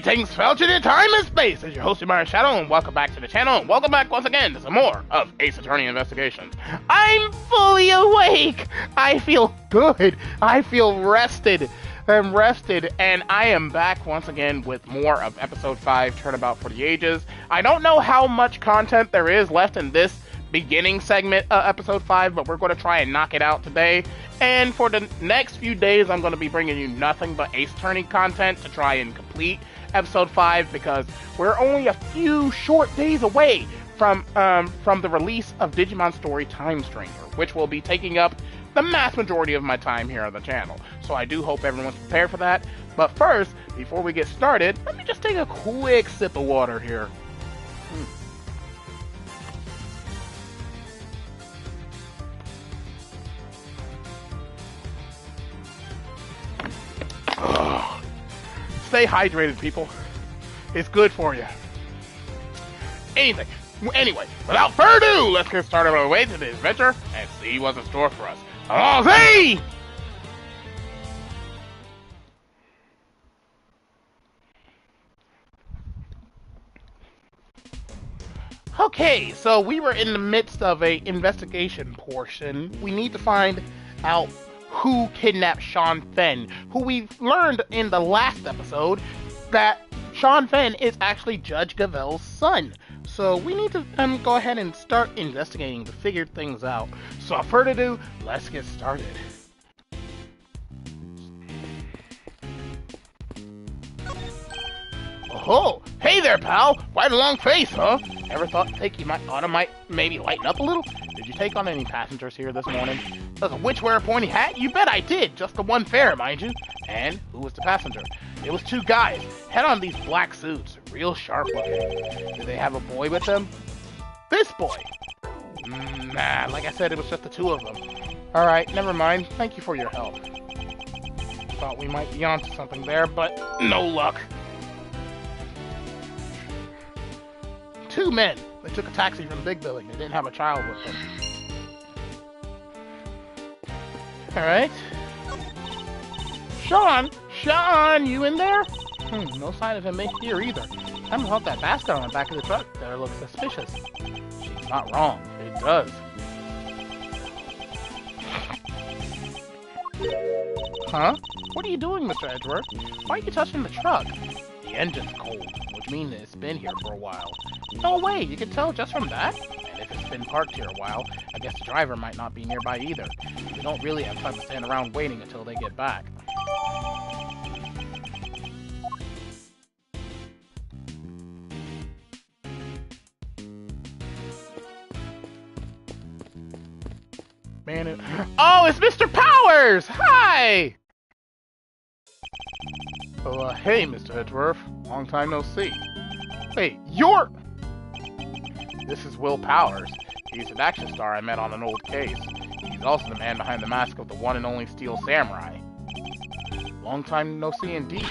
Greetings, felching in time and space! It's your host, TheAmariaShadow, and welcome back to the channel, and welcome back once again to some more of Ace Attorney Investigations. I'm fully awake! I feel good. I feel rested. I'm rested, and I am back once again with more of Episode 5, Turnabout for the Ages. I don't know how much content there is left in this beginning segment of Episode 5, but we're going to try and knock it out today. And for the next few days, I'm going to be bringing you nothing but Ace Attorney content to try and complete Episode 5, because we're only a few short days away from the release of Digimon Story Time Stranger, which will be taking up the mass majority of my time here on the channel. So I do hope everyone's prepared for that. But first, before we get started, let me just take a quick sip of water here. Stay hydrated, people. It's good for you. Anyway, without further ado, let's get started on our way to the adventure and see what's in store for us. Allons-y! Okay, so we were in the midst of a investigation portion. We need to find out who kidnapped Sean Fenn, who we learned in the last episode that Sean Fenn is actually Judge Gavel's son. So we need to go ahead and start investigating to figure things out. So without further ado, let's get started. Oh, hey there, pal. Quite a long face, huh? Ever thought my auto might maybe lighten up a little? Did you take on any passengers here this morning? Does a witch wear a pointy hat? You bet I did. Just the one fare, mind you. And who was the passenger? It was two guys. Had on these black suits. Real sharp looking. Did they have a boy with them? This boy. Nah, like I said, it was just the two of them. Alright, never mind. Thank you for your help. Thought we might be onto something there, but no luck. Two men. They took a taxi from the big building. They didn't have a child with them. Alright. Sean, you in there? No sign of him here either. I haven't thought that basket on the back of the truck there looks suspicious. She's not wrong. It does. Huh? What are you doing, Mr. Edgeworth? Why are you touching the truck? The engine's cold, which means it's been here for a while. No way, you can tell just from that? And if it's been parked here a while, I guess the driver might not be nearby either. We don't really have time to stand around waiting until they get back. Man, oh, it's Mr. Powers! Hi! Oh, hey, Mr. Edgeworth. Long time no see. Wait, you're... This is Will Powers. He's an action star I met on an old case. He's also the man behind the mask of the one and only Steel Samurai. Long time no see indeed.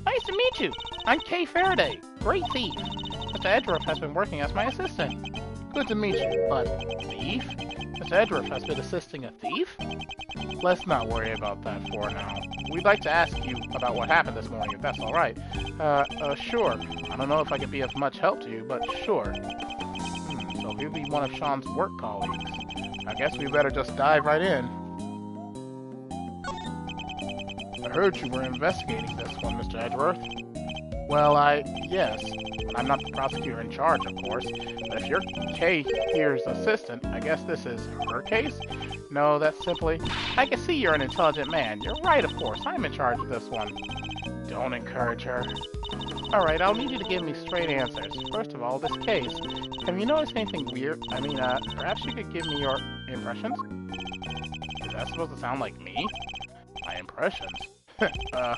Nice to meet you. I'm Kay Faraday, great thief. Mr. Edgeworth has been working as my assistant. Good to meet you, but thief? Mr. Edgeworth has been assisting a thief? Let's not worry about that for now. We'd like to ask you about what happened this morning, if that's alright. Sure. I don't know if I could be of much help to you, but sure. So he'll be one of Sean's work colleagues. I guess we better just dive right in. I heard you were investigating this one, Mr. Edgeworth. Well, yes. I'm not the prosecutor in charge, of course. But if you're Kay here's assistant, I guess this is her case? No, that's simply... I can see you're an intelligent man. You're right, of course. I'm in charge of this one. Don't encourage her. Alright, I'll need you to give me straight answers. First of all, this case. Have you noticed anything weird? I mean, perhaps you could give me your impressions? Is that supposed to sound like me? My impressions? I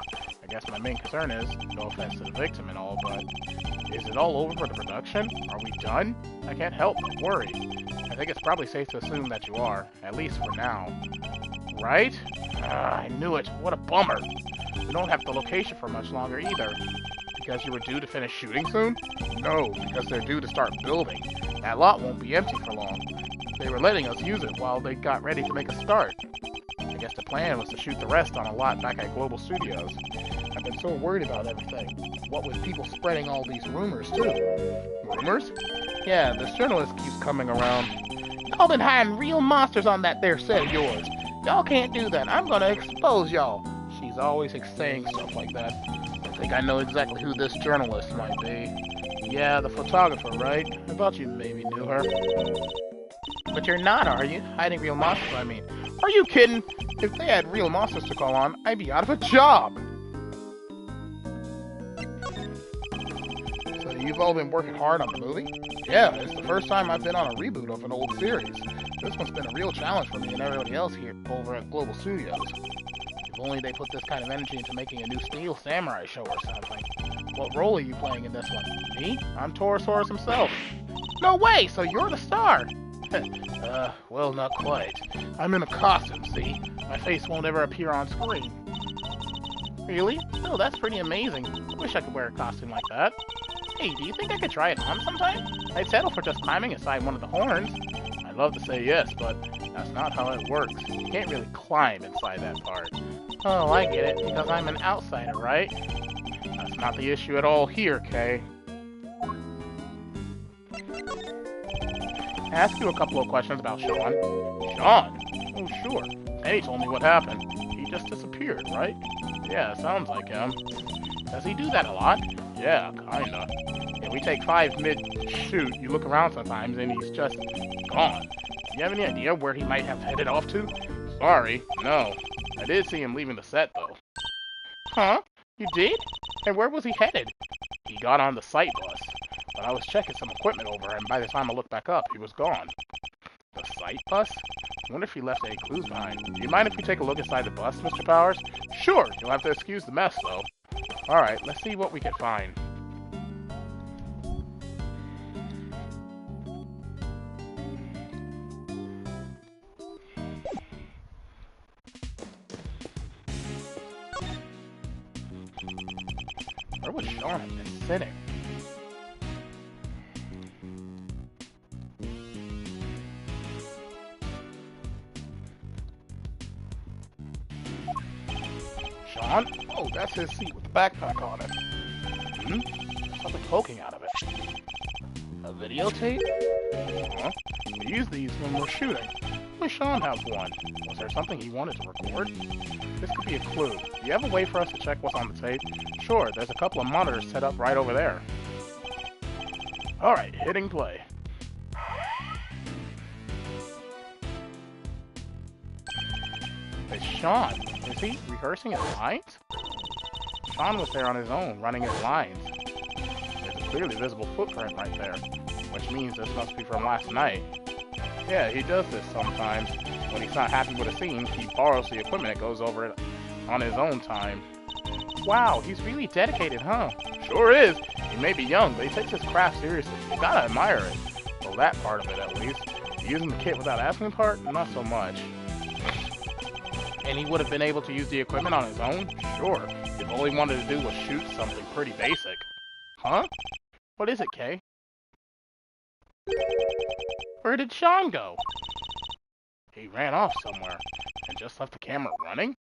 guess my main concern is, no offense to the victim and all, but... Is it all over for the production? Are we done? I can't help but worry. I think it's probably safe to assume that you are, at least for now. Right? I knew it. What a bummer. We don't have the location for much longer either. Because you were due to finish shooting soon? No, because they're due to start building. That lot won't be empty for long. They were letting us use it while they got ready to make a start. I guess the plan was to shoot the rest on a lot back at Global Studios. I I've been so worried about everything. What with people spreading all these rumors, too. Rumors? Yeah, this journalist keeps coming around. Y'all been hiding real monsters on that there set of yours. Y'all can't do that. I'm gonna expose y'all. She's always saying stuff like that. I think I know exactly who this journalist might be. Yeah, the photographer, right? I thought you maybe knew her. But you're not, are you? Hiding real monsters, I mean. Are you kidding? If they had real monsters to call on, I'd be out of a job! So you've all been working hard on the movie? Yeah, it's the first time I've been on a reboot of an old series. This one's been a real challenge for me and everybody else here over at Global Studios. If only they put this kind of energy into making a new Steel Samurai show or something. What role are you playing in this one? Me? I'm Torosaurus himself. No way! So you're the star! Well, not quite. I'm in a costume, see? My face won't ever appear on screen. Really? Oh, that's pretty amazing. I wish I could wear a costume like that. Hey, do you think I could try it on sometime? I'd settle for just climbing inside one of the horns. I'd love to say yes, but that's not how it works. You can't really climb inside that part. Oh, I get it, because I'm an outsider, right? That's not the issue at all here, Kay. Ask you a couple of questions about Sean. Sean? Oh, sure. Penny told me what happened. He just disappeared, right? Yeah, sounds like him. Does he do that a lot? Yeah, kinda. If we take 5 mid-shoot, you look around sometimes and he's just gone. Do you have any idea where he might have headed off to? Sorry, no. I did see him leaving the set, though. Huh? You did? And where was he headed? He got on the site bus. But I was checking some equipment over, and by the time I looked back up, he was gone. The site bus? I wonder if he left any clues behind. Do you mind if we take a look inside the bus, Mr. Powers? Sure! You'll have to excuse the mess, though. Alright, let's see what we can find. Where would Sean have been sitting? Sean? Oh, that's his seat with the backpack on it. Hmm? Something poking out of it. A videotape? Huh? We use these when we're shooting. Why Sean have one? Was there something he wanted to record? This could be a clue. Do you have a way for us to check what's on the tape? Sure, there's a couple of monitors set up right over there. Alright, hitting play. It's Sean. Is he rehearsing his lines? Sean was there on his own, running his lines. There's a clearly visible footprint right there, which means this must be from last night. Yeah, he does this sometimes. When he's not happy with a scene, he borrows the equipment and goes over it on his own time. Wow, he's really dedicated, huh? Sure is. He may be young, but he takes his craft seriously. You gotta admire it. Well, that part of it, at least. Using the kit without asking part? Not so much. And he would have been able to use the equipment on his own? Sure. If all he wanted to do was shoot something pretty basic. Huh? What is it, Kay? Where did Sean go? He ran off somewhere and just left the camera running?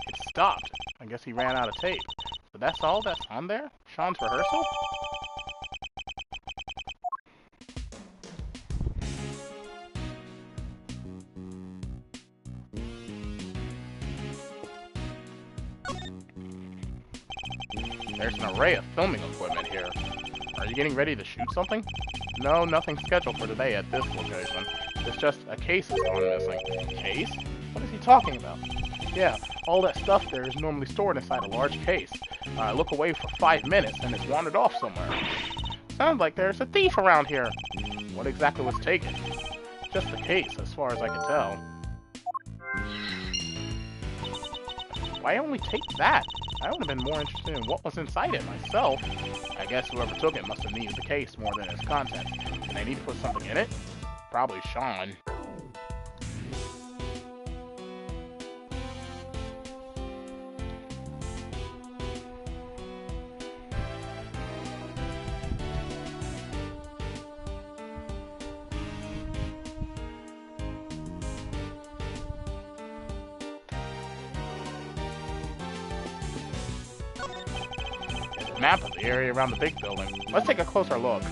It stopped. I guess he ran out of tape. So that's all that's on there? Sean's rehearsal? There's an array of filming equipment here. Are you getting ready to shoot something? No, nothing scheduled for today at this location. It's just a case is gone missing. Case? What is he talking about? Yeah, all that stuff there is normally stored inside a large case. I look away for 5 minutes and it's wandered off somewhere. Sounds like there's a thief around here. What exactly was taken? Just the case, as far as I can tell. Why only take that? I would have been more interested in what was inside it myself. I guess whoever took it must have needed the case more than its contents. And they need to put something in it? Probably Sean. Map of the area around the big building. Let's take a closer look.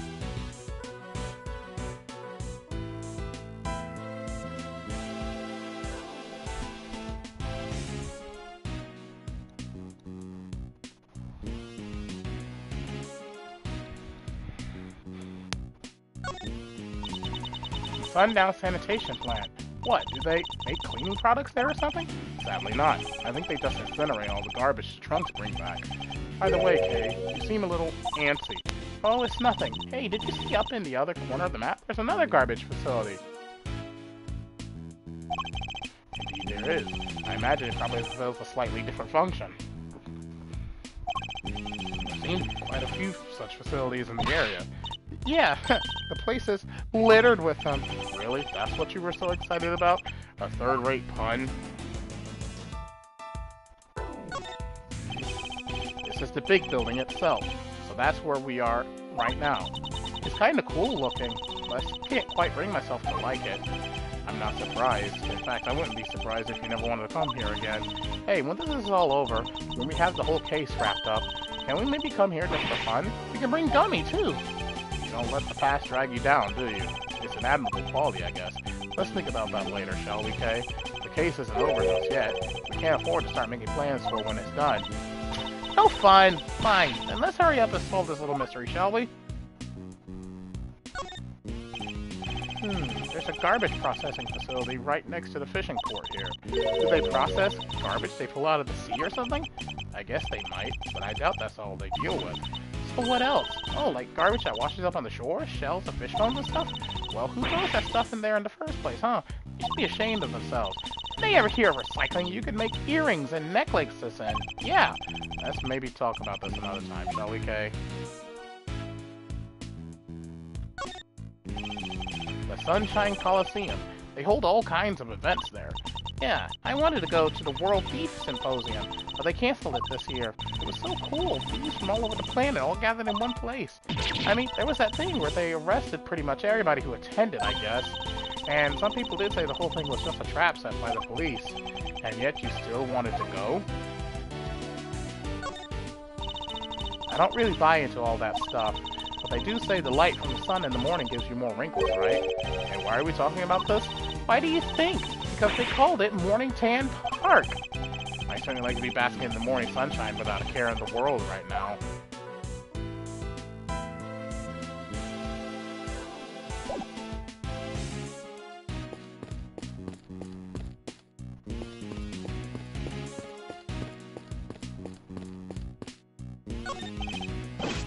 Sundown Sanitation Plant. What, do they make cleaning products there or something? Sadly not. I think they just incinerate all the garbage the trunks bring back. By the way, Kay, you seem a little antsy. Oh, it's nothing. Hey, did you see up in the other corner of the map? There's another garbage facility. Indeed there is. I imagine it probably fulfills a slightly different function. There seem to be quite a few such facilities in the area. Yeah, the place is littered with them. Really? That's what you were so excited about? A third-rate pun? This is the big building itself, so that's where we are right now. It's kind of cool looking, but I can't quite bring myself to like it. I'm not surprised. In fact, I wouldn't be surprised if you never wanted to come here again. Hey, when this is all over, when we have the whole case wrapped up, can we maybe come here just for fun? We can bring Gummy, too! Don't let the past drag you down, do you? It's an admirable quality, I guess. Let's think about that later, shall we, Kay? The case isn't over just yet. We can't afford to start making plans for when it's done. Oh, fine. Fine. Then let's hurry up and solve this little mystery, shall we? There's a garbage processing facility right next to the fishing port here. Do they process garbage they pull out of the sea or something? I guess they might, but I doubt that's all they deal with. So what else? Oh, like garbage that washes up on the shore? Shells of fish bones and stuff? Well, who throws that stuff in there in the first place, huh? You should be ashamed of themselves. If they ever hear of recycling, you could make earrings and necklaces and... Yeah, let's maybe talk about this another time, shall we, Kay? The Sunshine Coliseum. They hold all kinds of events there. Yeah, I wanted to go to the World Thief Symposium, but they canceled it this year. It was so cool. Thieves from all over the planet all gathered in one place. I mean, there was that thing where they arrested pretty much everybody who attended, I guess. And some people did say the whole thing was just a trap set by the police. And yet you still wanted to go? I don't really buy into all that stuff, but they do say the light from the sun in the morning gives you more wrinkles, right? And why are we talking about this? Why do you think? Because they called it Morning Tan Park. I certainly like to be basking in the morning sunshine without a care in the world right now.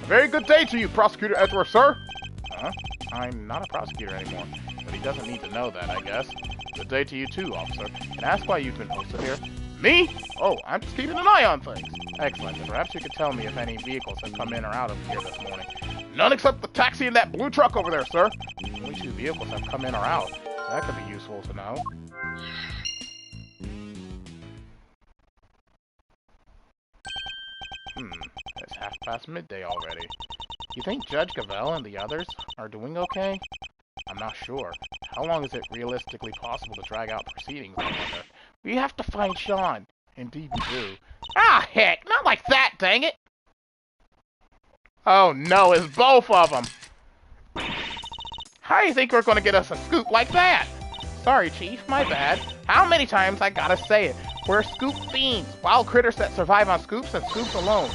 A very good day to you, Prosecutor Edgeworth, sir! Huh? I'm not a prosecutor anymore, but he doesn't need to know that, I guess. Good day to you too, officer. Can I ask why you've been posted here? Me? Oh, I'm just keeping an eye on things. Excellent. Perhaps you could tell me if any vehicles have come in or out of here this morning. None except the taxi and that blue truck over there, sir. Only 2 vehicles have come in or out. That could be useful to know. It's 1:30 midday already. You think Judge Gavelle and the others are doing okay? I'm not sure. How long is it realistically possible to drag out proceedings, I wonder? We have to find Sean. Indeed we do. Ah, heck! Not like that, dang it! Oh no, it's both of them! How do you think we're gonna get us a scoop like that? Sorry, Chief, my bad. How many times I gotta say it? We're scoop fiends, wild critters that survive on scoops and scoops alone.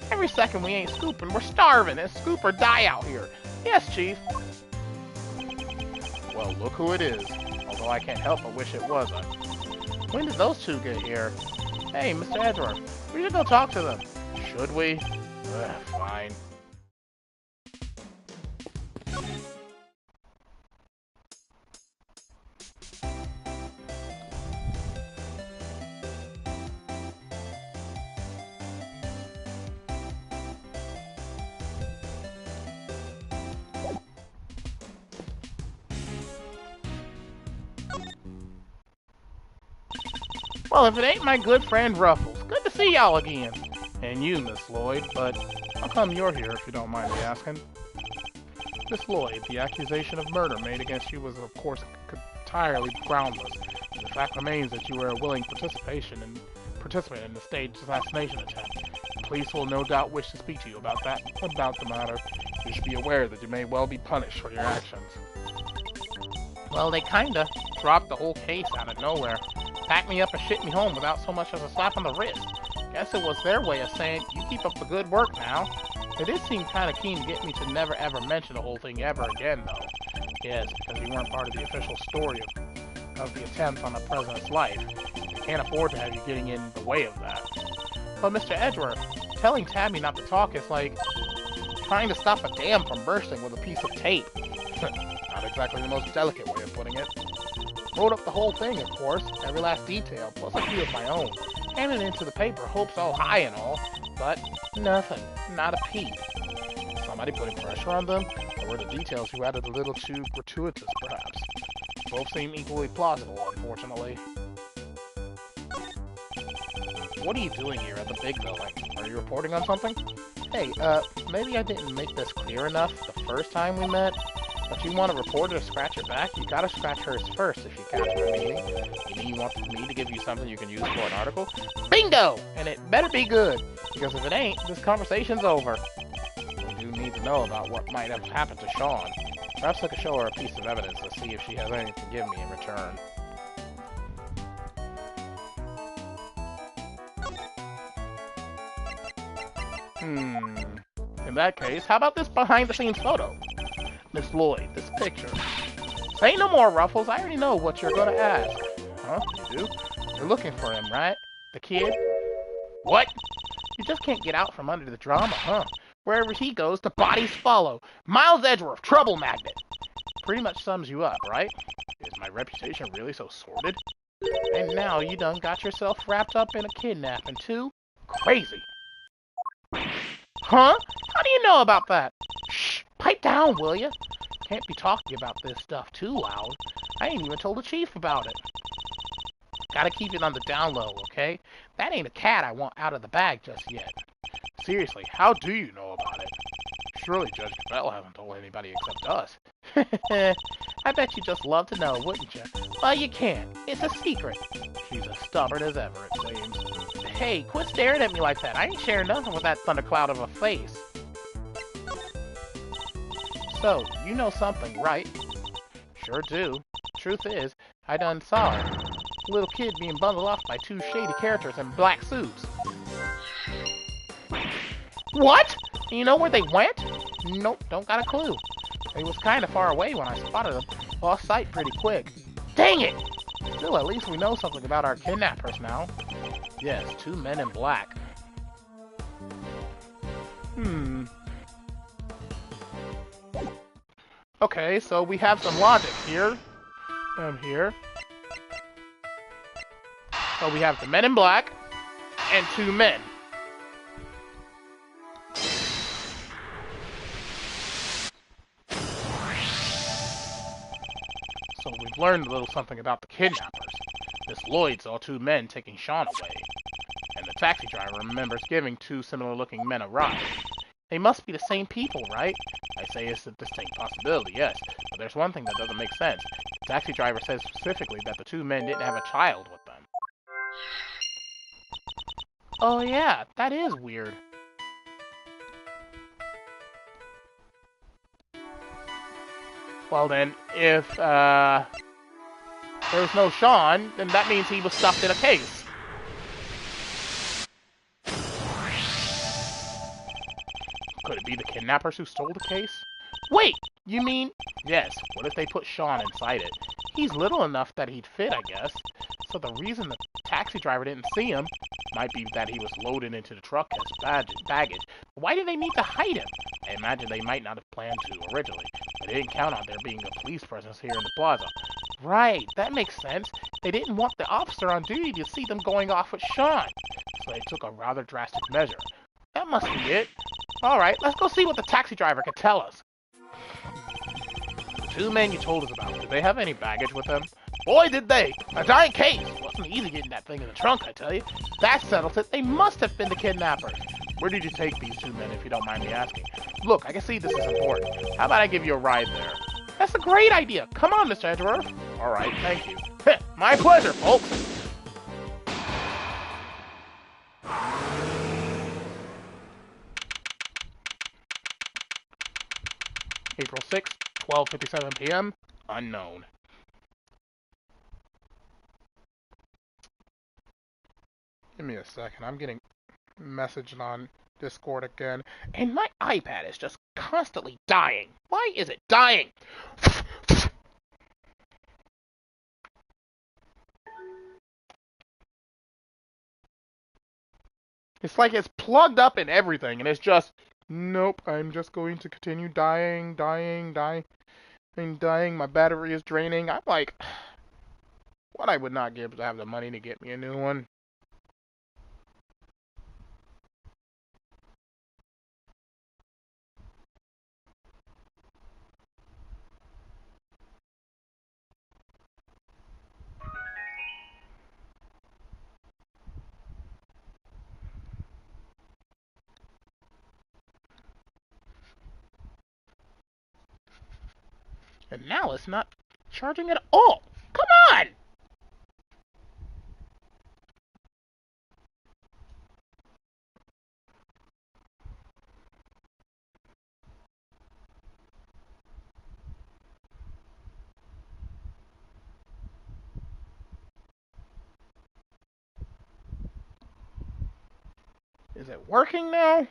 Every second we ain't scooping, we're starving. It's scoop or die out here. Yes, Chief. Well, look who it is. Although I can't help but wish it wasn't. When did those 2 get here? Hey, Mr. Edgeworth, we should go talk to them. Should we? Fine. Well, if it ain't my good friend Ruffles, good to see y'all again. And you, Miss Lloyd, but how come you're here if you don't mind me asking? Miss Lloyd, the accusation of murder made against you was of course entirely groundless. The fact remains that you were a willing participant in the staged assassination attempt. police will no doubt wish to speak to you about the matter. You should be aware that you may well be punished for your actions. Well, they kinda dropped the whole case out of nowhere. Packed me up and shipped me home without so much as a slap on the wrist. Guess it was their way of saying, you keep up the good work now. They did seem kinda keen to get me to never ever mention the whole thing ever again, though. Yes, because you weren't part of the official story of the attempt on the president's life. They can't afford to have you getting in the way of that. But Mr. Edgeworth, telling Tabby not to talk is like trying to stop a dam from bursting with a piece of tape. Not exactly the most delicate way of putting it. Wrote up the whole thing, of course, every last detail, plus a few of my own. Handed it into the paper, hopes all high and all, but nothing, not a peep. Somebody putting pressure on them, or were the details you added a little too gratuitous, perhaps? Both seem equally plausible, unfortunately. What are you doing here at the big building? Are you reporting on something? Hey, maybe I didn't make this clear enough the first time we met. If you want a reporter to scratch your back, you gotta scratch hers first, if you catch my meaning. You mean you want me to give you something you can use for an article? Bingo! And it better be good, because if it ain't, this conversation's over. We do need to know about what might have happened to Sean. Perhaps I could show her a piece of evidence to see if she has anything to give me in return. In that case, how about this behind-the-scenes photo? Miss Lloyd, this picture. Say no more, Ruffles. I already know what you're gonna ask. Huh? You do? You're looking for him, right? The kid? What? You just can't get out from under the drama, huh? Wherever he goes, the bodies follow. Miles Edgeworth, trouble magnet. Pretty much sums you up, right? Is my reputation really so sordid? And now you done got yourself wrapped up in a kidnapping, too? Crazy. Huh? How do you know about that? Shh! Pipe down, will ya? Can't be talking about this stuff too loud. I ain't even told the chief about it. Gotta keep it on the down low, okay? That ain't a cat I want out of the bag just yet. Seriously, how do you know about it? Surely Judge Bell hasn't told anybody except us. I bet you just love to know, wouldn't you? Well, you can't. It's a secret. She's as stubborn as ever, it seems. Hey, quit staring at me like that. I ain't sharing nothing with that thundercloud of a face. So, you know something, right? Sure do. Truth is, I done saw it. A little kid being bundled off by two shady characters in black suits. What? You know where they went? Nope, don't got a clue. They was kinda far away when I spotted them. Lost sight pretty quick. Dang it! Still, at least we know something about our kidnappers now. Yes, two men in black. Okay, so we have some logic here. Here. So we have the men in black and two men. So we've learned a little something about the kidnappers. Miss Lloyd saw two men taking Sean away. And the taxi driver remembers giving two similar-looking men a ride. They must be the same people, right? I say it's a distinct possibility, yes. But there's one thing that doesn't make sense. The taxi driver says specifically that the two men didn't have a child with them. Oh yeah, that is weird. Well then, if there's no Sean, then that means he was stuffed in a case. Could it be the kidnappers who stole the case? Wait, you mean... Yes, what if they put Sean inside it? He's little enough that he'd fit, I guess. So the reason the taxi driver didn't see him might be that he was loaded into the truck as baggage. Why did they need to hide him? I imagine they might not have planned to originally, but they didn't count on there being a police presence here in the plaza. Right, that makes sense. They didn't want the officer on duty to see them going off with Sean, so they took a rather drastic measure. That must be it. Alright, let's go see what the taxi driver can tell us. The two men you told us about, did they have any baggage with them? Boy, did they! A giant case! Wasn't easy getting that thing in the trunk, I tell you. That settles it. They must have been the kidnappers. Where did you take these two men, if you don't mind me asking? Look, I can see this is important. How about I give you a ride there? That's a great idea. Come on, Mr. Edgeworth. Alright, thank you. My pleasure, folks. April 6th, 12:57 p.m. Unknown. Give me a second. I'm getting messaged on Discord again. And my iPad is just constantly dying. Why is it dying? It's like it's plugged up in everything, and it's just, nope, I'm just going to continue dying. I'm dying. My battery is draining. I'm like, what I would not give to have the money to get me a new one. And now it's not charging at all. Come on! Is it working now?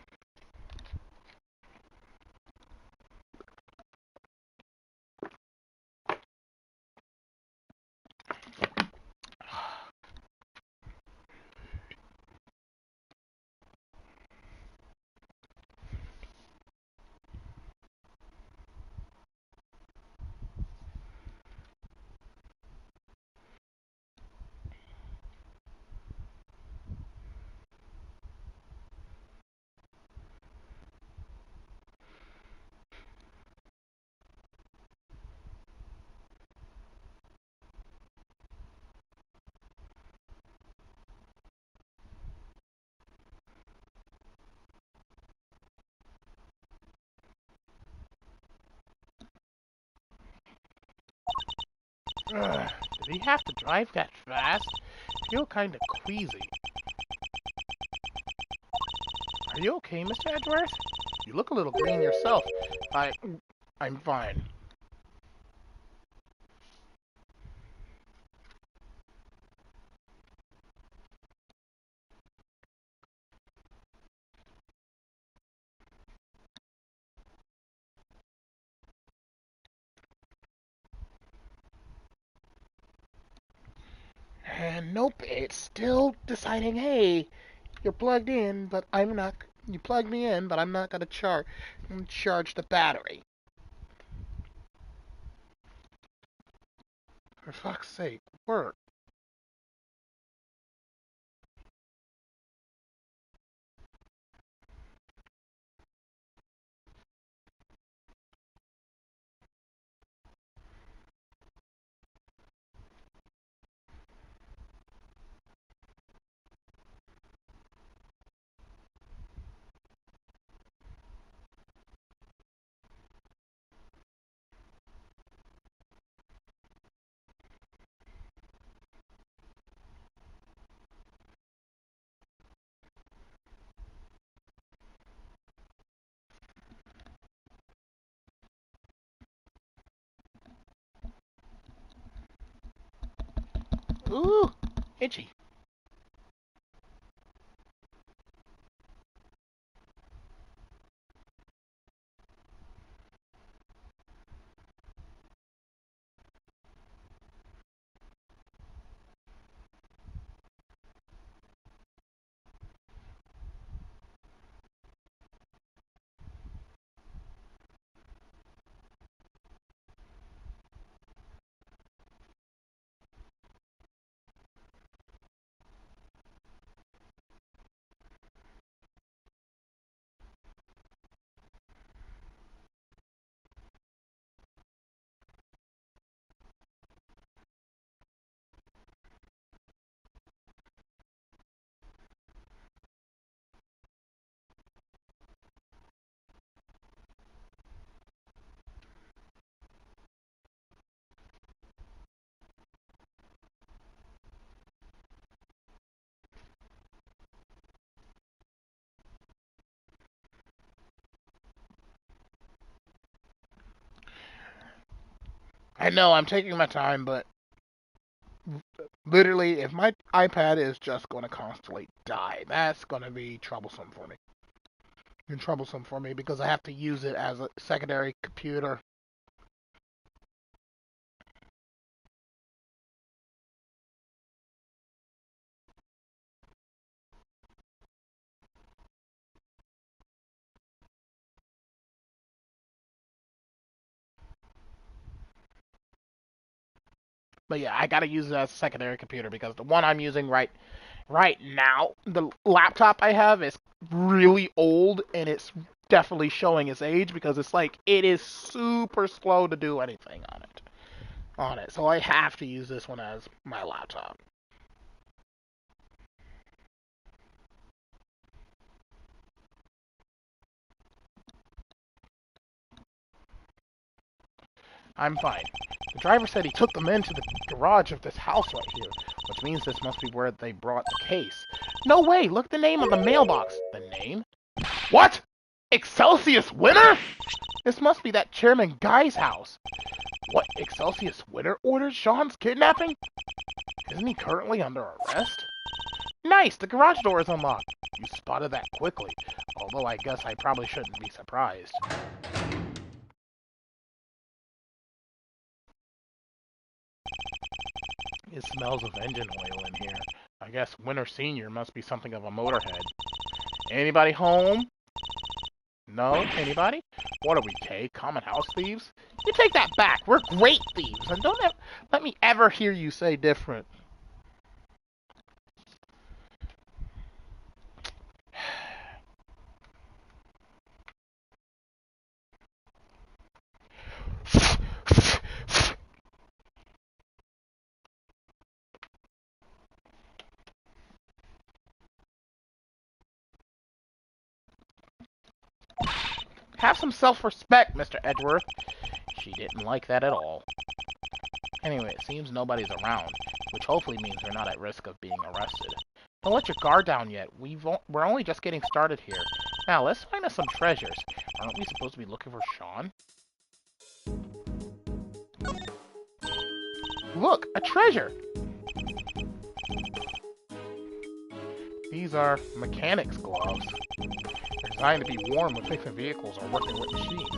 Ugh, did he have to drive that fast? I feel kinda queasy. Are you okay, Mr. Edgeworth? You look a little green yourself. I'm fine. And nope, it's still deciding, hey, you're plugged in, but I'm not. You plugged me in, but I'm not gonna charge the battery. For fuck's sake, work. Ooh, itchy. I know I'm taking my time, but literally, if my iPad is just going to constantly die, that's going to be troublesome for me. And troublesome for me because I have to use it as a secondary computer. But yeah, I gotta use it as a secondary computer because the one I'm using right now, the laptop I have is really old and it's definitely showing its age because it's like it is super slow to do anything on it. So I have to use this one as my laptop. I'm fine. The driver said he took them into the garage of this house right here, which means this must be where they brought the case. No way! Look at the name of the mailbox. The name? What? Excelsius Winter? This must be that Chairman Guy's house. What, Excelsius Winter ordered Sean's kidnapping? Isn't he currently under arrest? Nice, the garage door is unlocked. You spotted that quickly, although I guess I probably shouldn't be surprised. It smells of engine oil in here. I guess Winter Sr. must be something of a motorhead. Anybody home? No? Anybody? What are we, Kay? Common house thieves? You take that back. We're great thieves, and don't let me ever hear you say different. Have some self-respect, Mr. Edgeworth. She didn't like that at all. Anyway, it seems nobody's around, which hopefully means we're not at risk of being arrested. Don't let your guard down yet. We're only just getting started here. Now, let's find us some treasures. Aren't we supposed to be looking for Sean? Look, a treasure! These are mechanic's gloves. They're designed to be worn when fixing vehicles or working with machines.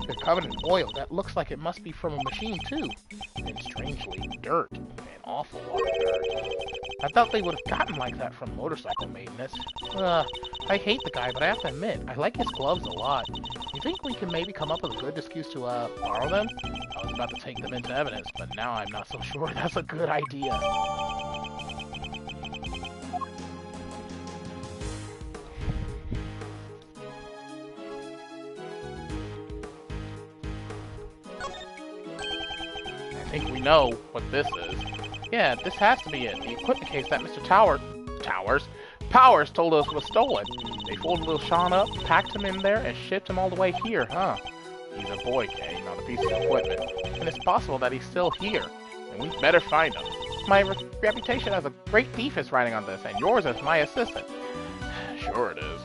They're covered in oil that looks like it must be from a machine too. And strangely, dirt. An awful lot of dirt. I thought they would have gotten like that from motorcycle maintenance. I hate the guy, but I have to admit, I like his gloves a lot. You think we can maybe come up with a good excuse to, borrow them? I was about to take them into evidence, but now I'm not so sure that's a good idea. I think we know what this is. Yeah, this has to be it. The equipment case that Mr. Powers told us was stolen. They folded little Sean up, packed him in there, and shipped him all the way here, huh? He's a boy, Kay, not a piece of equipment. And it's possible that he's still here. And we better find him. My reputation as a great thief is riding on this, and yours as my assistant. Sure it is.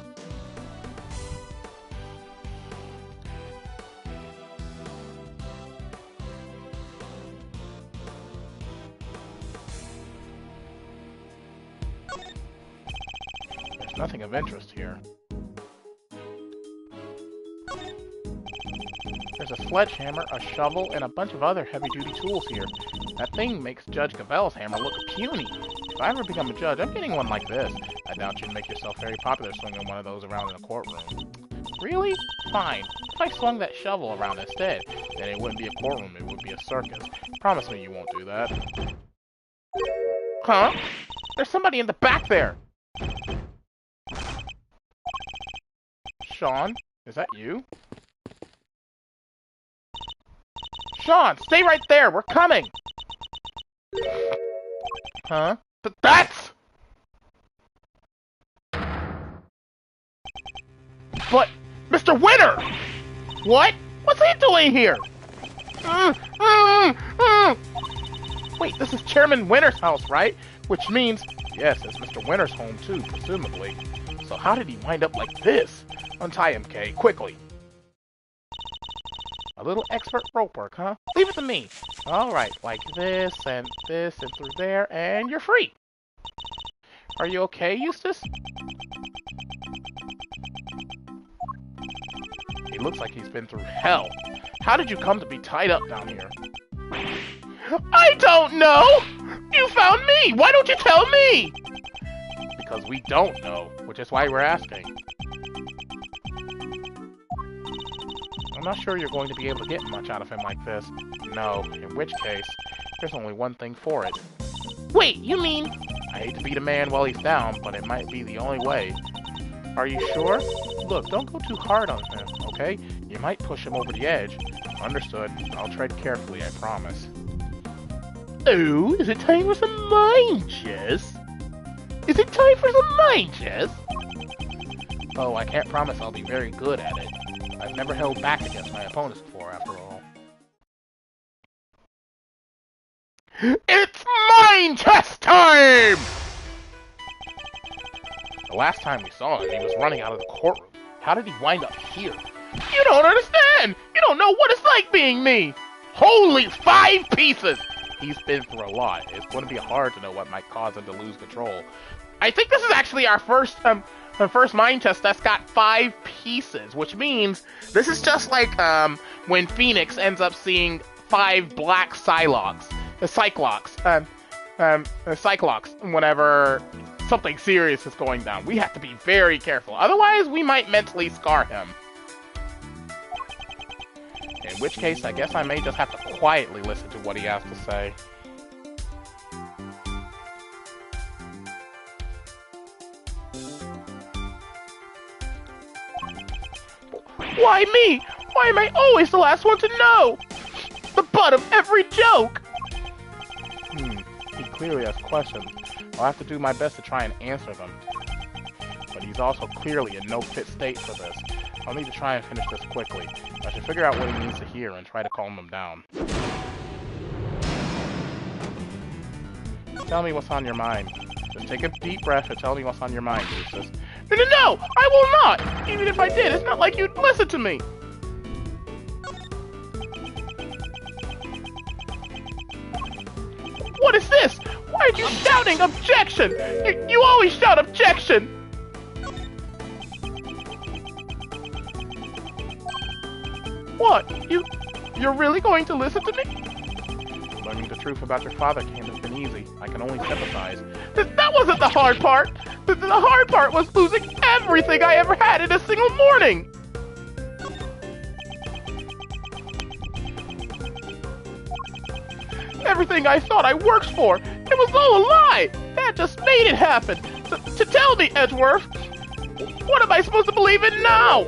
Nothing of interest here. There's a sledgehammer, a shovel, and a bunch of other heavy-duty tools here. That thing makes Judge Cavell's hammer look puny. If I ever become a judge, I'm getting one like this. I doubt you'd make yourself very popular swinging one of those around in a courtroom. Really? Fine. If I swung that shovel around instead, then it wouldn't be a courtroom, it would be a circus. Promise me you won't do that. Huh? There's somebody in the back there! Sean, is that you? Sean, stay right there! We're coming! Huh? But that's... But... Mr. Winter! What? What's he doing here? Wait, this is Chairman Winter's house, right? Which means... Yes, it's Mr. Winter's home too, presumably. So how did he wind up like this? Untie him, Kay, quickly. A little expert rope work, huh? Leave it to me. Alright, like this and through there, and you're free. Are you okay, Eustace? He looks like he's been through hell. How did you come to be tied up down here? I don't know! You found me! Why don't you tell me? Because we don't know, which is why we're asking. I'm not sure you're going to be able to get much out of him like this. No, in which case, there's only one thing for it. Wait, you mean... I hate to beat a man while he's down, but it might be the only way. Are you sure? Look, don't go too hard on him, okay? You might push him over the edge. Understood. I'll tread carefully, I promise. Oh, is it time for some mind chess? Is it time for some mind chess? Oh, I can't promise I'll be very good at it. I've never held back against my opponents before, after all. It's mind chess time! The last time we saw him, he was running out of the courtroom. How did he wind up here? You don't understand! You don't know what it's like being me! Holy 5 pieces! He's been through a lot. It's going to be hard to know what might cause him to lose control. I think this is actually our first mind test that's got 5 pieces, which means this is just like when Phoenix ends up seeing 5 black Cyclops, whenever something serious is going down. We have to be very careful, otherwise we might mentally scar him. In which case, I guess I may just have to quietly listen to what he has to say. Why me? Why am I always the last one to know? The butt of every joke! He clearly has questions. I'll have to do my best to try and answer them. But he's also clearly in no fit state for this. I'll need to try and finish this quickly. I should figure out what he needs to hear and try to calm him down. Tell me what's on your mind. Just take a deep breath and tell me what's on your mind, Eustace. No! I will not! Even if I did, it's not like you'd listen to me! What is this? Why are you shouting objection? You always shout objection! What? You're really going to listen to me? Learning the truth about your father can't have been easy. I can only sympathize. That wasn't the hard part! The hard part was losing everything I ever had in a single morning! Everything I thought I worked for, it was all a lie! That just made it happen! To tell me, Edgeworth, what am I supposed to believe in now?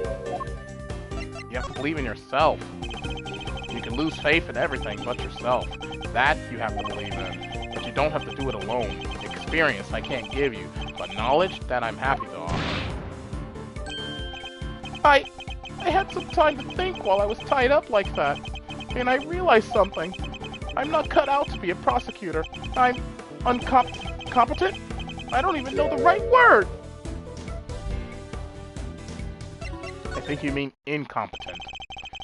You have to believe in yourself. You can lose faith in everything but yourself. That you have to believe in. But you don't have to do it alone. Experience I can't give you, but knowledge that I'm happy to offer. I had some time to think while I was tied up like that, and I realized something. I'm not cut out to be a prosecutor. I'm competent? I don't even know the right word. I think you mean incompetent.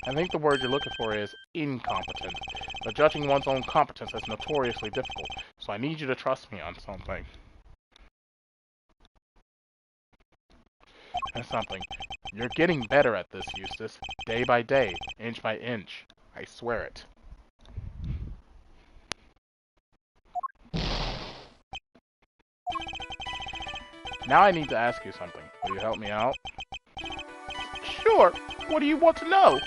I think the word you're looking for is incompetent. But judging one's own competence is notoriously difficult, so I need you to trust me on something. And something. You're getting better at this, Eustace. Day by day, inch by inch. I swear it. Now I need to ask you something. Will you help me out? Sure. What do you want to know?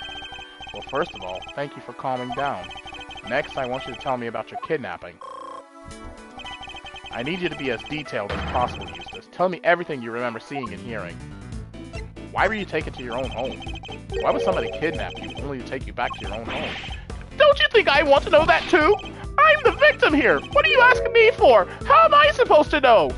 Well, first of all, thank you for calming down. Next, I want you to tell me about your kidnapping. I need you to be as detailed as possible, Eustace. Tell me everything you remember seeing and hearing. Why were you taken to your own home? Why would somebody kidnap you only to take you back to your own home? Don't you think I want to know that too? I'm the victim here! What are you asking me for? How am I supposed to know?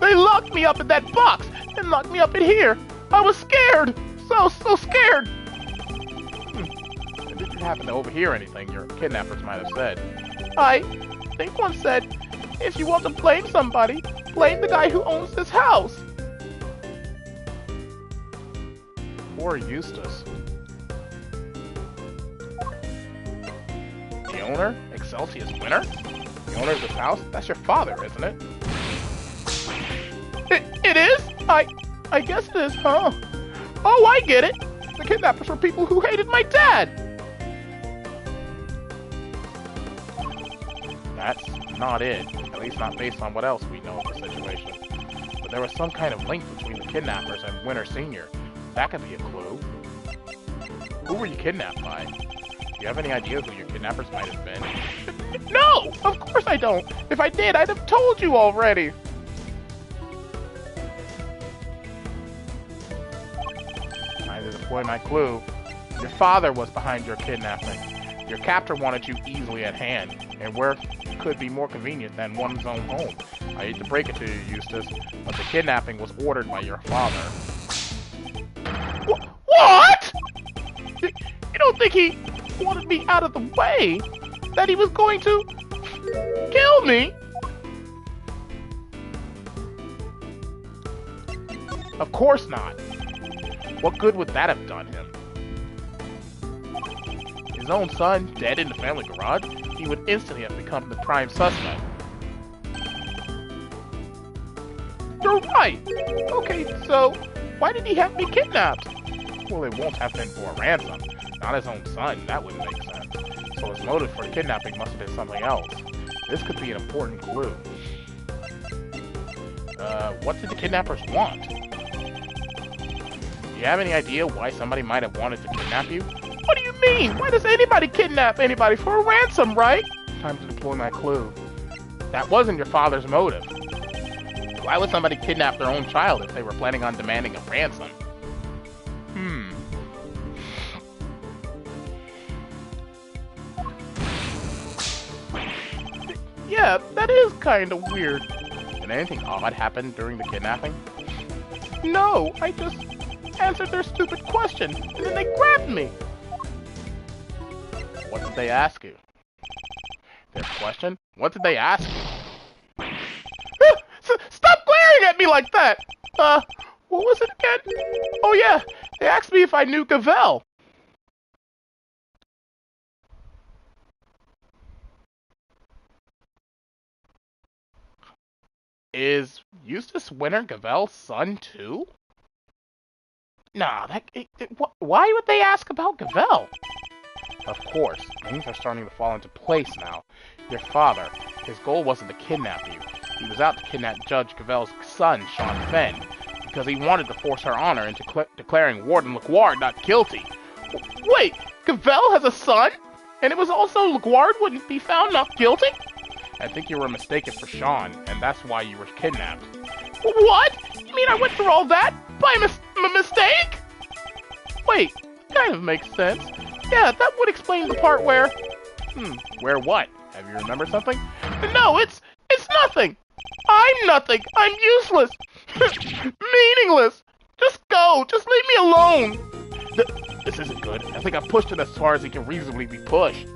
They locked me up in that box and locked me up in here. I was scared. So scared. It didn't happen to overhear anything your kidnappers might have said. I think one said, If you want to blame somebody, blame the guy who owns this house. Poor Eustace. The owner? Excelsius Winter? The owner of this house? That's your father, isn't it? It is? I guess it is, huh? Oh, I get it! The kidnappers were people who hated my dad! That's not it. At least not based on what else we know of the situation. But there was some kind of link between the kidnappers and Winter Sr. That could be a clue. Who were you kidnapped by? Do you have any idea who your kidnappers might have been? No! Of course I don't! If I did, I'd have told you already! Time to deploy my clue. Your father was behind your kidnapping. Your captor wanted you easily at hand, and where could be more convenient than one's own home. I hate to break it to you, Eustace, but the kidnapping was ordered by your father. What? You don't think he wanted me out of the way? That he was going to kill me? Of course not. What good would that have done him? His own son, dead in the family garage? He would instantly have become the prime suspect. You're right! Okay, so why did he have me kidnapped? Well, it won't have been for a ransom. Not his own son, that wouldn't make sense. So his motive for the kidnapping must have been something else. This could be an important clue. What did the kidnappers want? Do you have any idea why somebody might have wanted to kidnap you? What do you mean? Why does anybody kidnap anybody for a ransom, right? Time to deploy my clue. That wasn't your father's motive. Why would somebody kidnap their own child if they were planning on demanding a ransom? Yeah, that is kind of weird. Did anything odd happen during the kidnapping? No, I just answered their stupid question, and then they grabbed me. What did they ask you? Their question? What did they ask you? Stop glaring at me like that! What was it again? Oh yeah, they asked me if I knew Gavel. Is Eustace Winter Gavel's son too? Nah, why would they ask about Gavel? Of course, things are starting to fall into place now. Your father, his goal wasn't to kidnap you. He was out to kidnap Judge Gavel's son, Sean Fenn, because he wanted to force her honor into declaring Warden Laguard not guilty. Wait, Gavel has a son? And it was also Laguard wouldn't be found not guilty? I think you were mistaken for Sean, and that's why you were kidnapped. What? You mean I went through all that? By mistake? Wait, kind of makes sense. Yeah, that would explain the part where... Where what? Have you remembered something? No, it's nothing! I'm nothing! I'm useless! Meaningless! Just go! Just leave me alone! This isn't good. I think I've pushed it as far as it can reasonably be pushed.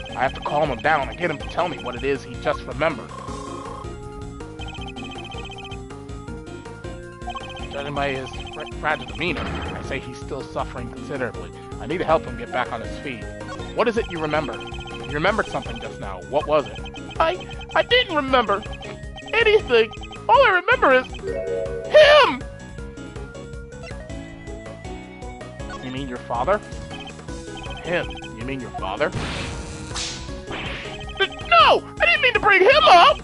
I have to calm him down and get him to tell me what it is he just remembered. Judging by his fragile demeanor, I say he's still suffering considerably. I need to help him get back on his feet. What is it you remember? You remembered something just now. What was it? I didn't remember anything. All I remember is him! You mean your father? Him. You mean your father? No! I didn't mean to bring him up!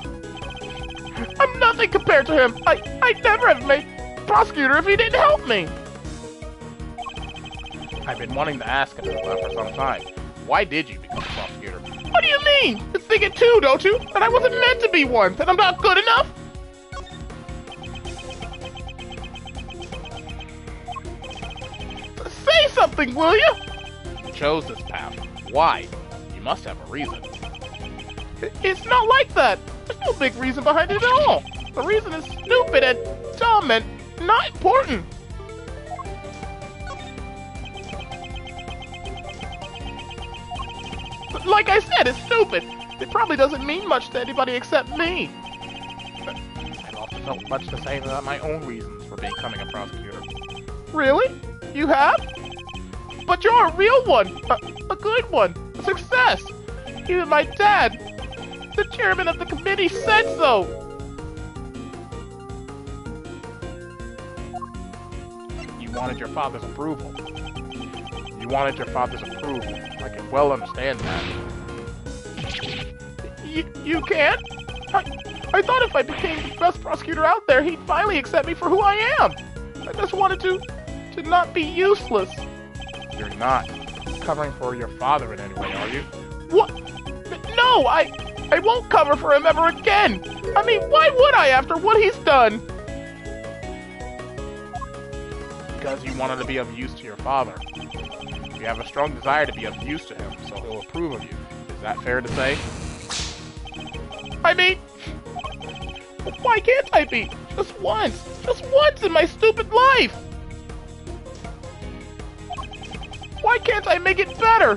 I'm nothing compared to him. I'd never have made prosecutor if he didn't help me. I've been wanting to ask about that for some time. Why did you become a prosecutor? What do you mean? You think it too, don't you? That I wasn't meant to be one? That I'm not good enough? Say something, will you? You chose this path. Why? You must have a reason. It's not like that. There's no big reason behind it at all. The reason is stupid and dumb and not important. like I said, it's stupid. It probably doesn't mean much to anybody except me. I've often felt much the same about my own reasons for becoming a prosecutor. Really? You have? But you're a real one! A good one! A success! Even my dad, the chairman of the committee, said so! You wanted your father's approval. You wanted your father's approval. I can well understand that. You can't? I thought if I became the best prosecutor out there, he'd finally accept me for who I am. I just wanted to not be useless. You're not covering for your father in any way, are you? What? No, I won't cover for him ever again. I mean, why would I after what he's done? Because you wanted to be of use to your father. You have a strong desire to be of use to him, so he'll approve of you. Is that fair to say? I mean, why can't I be? Just once in my stupid life! Why can't I make it better?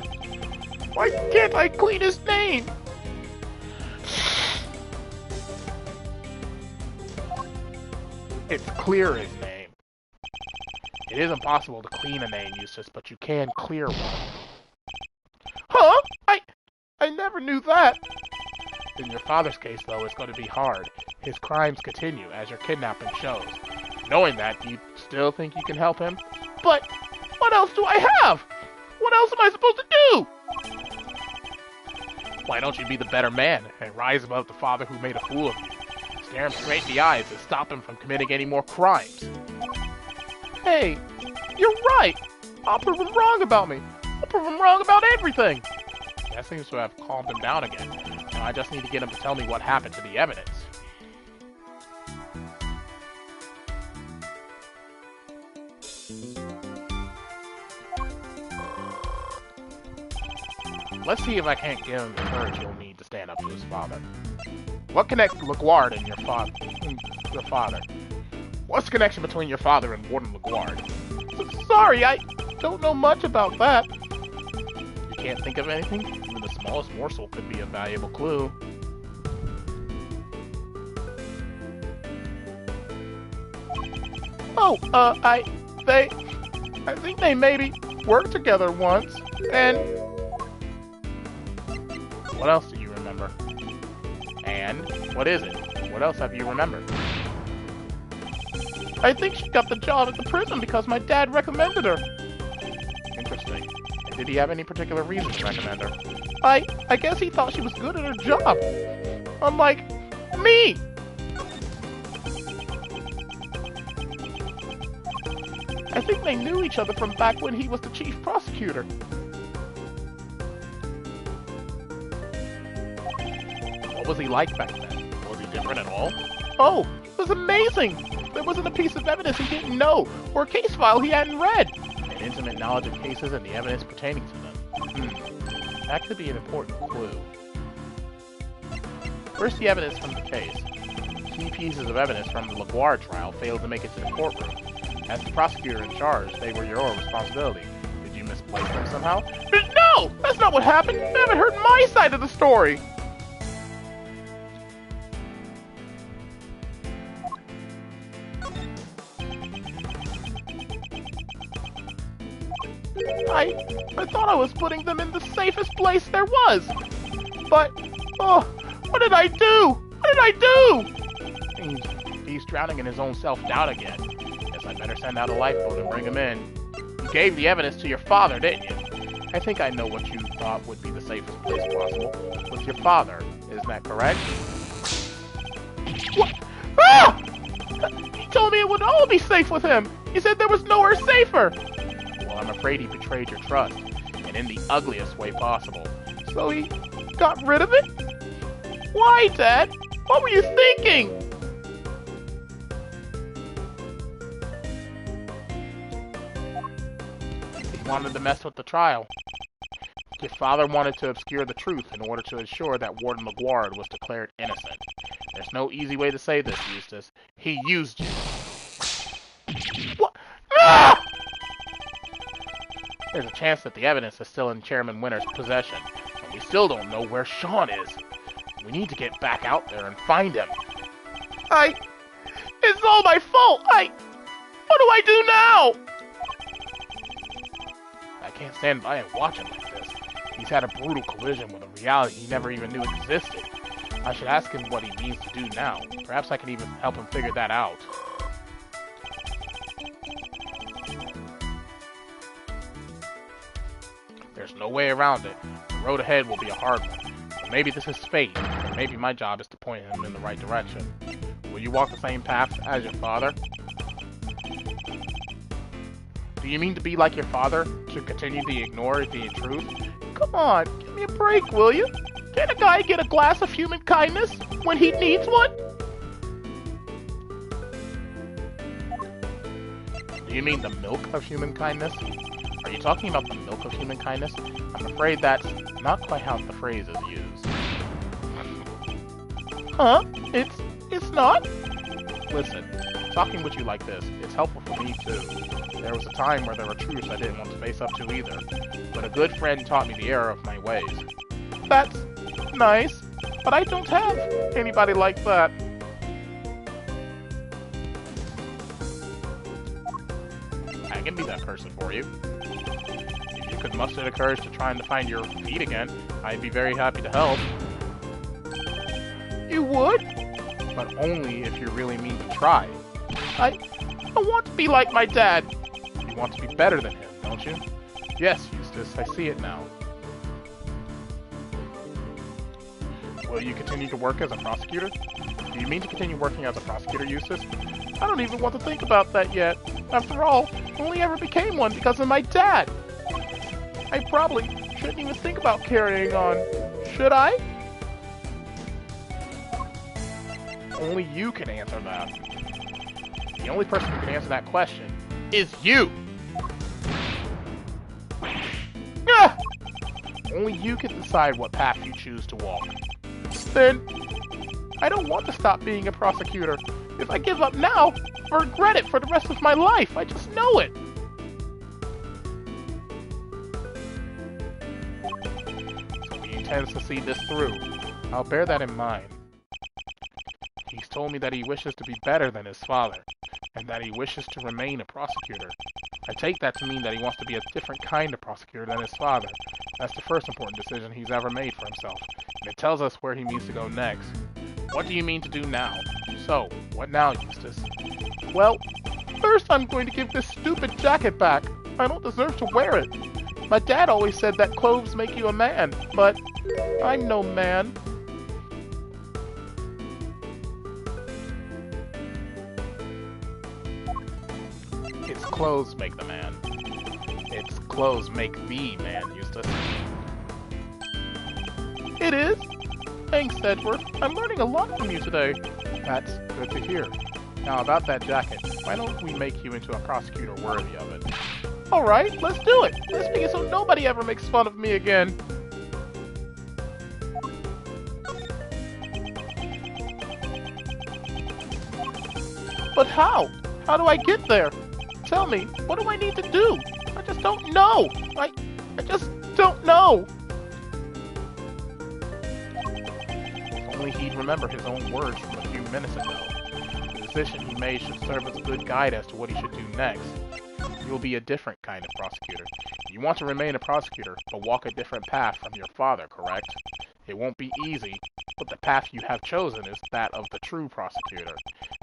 Why can't I clean his name? It's clear his name. It is impossible to clean a name, Eustace, but you can clear one. Huh? I never knew that. In your father's case, though, it's going to be hard. His crimes continue, as your kidnapping shows. Knowing that, do you still think you can help him? But what else do I have? What else am I supposed to do? Why don't you be the better man and rise above the father who made a fool of you? Stare him straight in the eyes and stop him from committing any more crimes. Hey, you're right. I'll prove him wrong about me. I'll prove him wrong about everything. That seems to have calmed him down again. Now I just need to get him to tell me what happened to the evidence. Let's see if I can't give him the courage he'll need to stand up to his father. What connects LaGuard and your father? What's the connection between your father and Warden LaGuard? Sorry, I don't know much about that. You can't think of anything? Even the smallest morsel could be a valuable clue. Oh, I think they maybe worked together once, and... What else do you remember? And what is it? What else have you remembered? I think she got the job at the prison because my dad recommended her. Interesting. And did he have any particular reason to recommend her? I guess he thought she was good at her job. Unlike me! I think they knew each other from back when he was the chief prosecutor. What was he like back then? Was he different at all? Oh, it was amazing! There wasn't a piece of evidence he didn't know, or a case file he hadn't read. An intimate knowledge of cases and the evidence pertaining to them. That could be an important clue. Where's the evidence from the case? Key pieces of evidence from the LaGuard trial failed to make it to the courtroom. As the prosecutor in charge, they were your responsibility. Did you misplace them somehow? No! That's not what happened! I haven't heard my side of the story! I thought I was putting them in the safest place there was! But, oh, what did I do? What did I do? He's drowning in his own self-doubt again. Guess I better send out a lifeboat and bring him in. You gave the evidence to your father, didn't you? I think I know what you thought would be the safest place possible. With your father, isn't that correct? What? Ah! He told me it would all be safe with him! He said there was nowhere safer! Well, I'm afraid he betrayed your trust, and in the ugliest way possible. So he got rid of it? Why, Dad? What were you thinking? He wanted to mess with the trial. Your father wanted to obscure the truth in order to ensure that Warden LaGuard was declared innocent. There's no easy way to say this, Eustace. He used you. What? Ah! There's a chance that the evidence is still in Chairman Winter's possession. And We still don't know where Sean is. We need to get back out there and find him. It's all my fault! What do I do now? I can't stand by and watch him like this. He's had a brutal collision with a reality he never even knew existed. I should ask him what he needs to do now. Perhaps I can even help him figure that out. There's no way around it. The road ahead will be a hard one. But maybe this is fate, and maybe my job is to point him in the right direction. Will you walk the same path as your father? Do you mean to be like your father? To continue to ignore the truth? Come on, give me a break, will you? Can't a guy get a glass of human kindness when he needs one? Do you mean the milk of human kindness? Are you talking about the milk of human kindness? I'm afraid that's not quite how the phrase is used. Huh? It's not? Listen, talking with you like this, it's helpful for me too. There was a time where there were truths I didn't want to face up to either, but a good friend taught me the error of my ways. That's nice, but I don't have anybody like that. I can be that person for you. If you could muster the courage to try and find your feet again, I'd be very happy to help. You would? But only if you really mean to try. I want to be like my dad. You want to be better than him, don't you? Yes, Eustace, I see it now. Will you continue to work as a prosecutor? Do you mean to continue working as a prosecutor, Eustace? I don't even want to think about that yet. After all, I only ever became one because of my dad. I probably shouldn't even think about carrying on. Should I? Only you can answer that. The only person who can answer that question is you! Ah! Only you can decide what path you choose to walk. Then, I don't want to stop being a prosecutor. If I give up now, I'll regret it for the rest of my life. I just know it. So he intends to see this through. I'll bear that in mind. He's told me that he wishes to be better than his father, and that he wishes to remain a prosecutor. I take that to mean that he wants to be a different kind of prosecutor than his father. That's the first important decision he's ever made for himself, and it tells us where he needs to go next. What do you mean to do now? So, what now, Eustace? Well, first I'm going to give this stupid jacket back. I don't deserve to wear it. My dad always said that clothes make you a man, but I'm no man. It's clothes make the man. It's clothes make the man, Eustace. It is? Thanks, Edward. I'm learning a lot from you today. That's good to hear. Now about that jacket, why don't we make you into a prosecutor worthy of it? Alright, let's do it! Let's make it so nobody ever makes fun of me again. But how? How do I get there? Tell me, what do I need to do? I just don't know! I just don't know! If only he'd remember his own words from a few minutes ago. The decision he made should serve as a good guide as to what he should do next. You'll be a different kind of prosecutor. You want to remain a prosecutor, but walk a different path from your father, correct? It won't be easy, but the path you have chosen is that of the true prosecutor.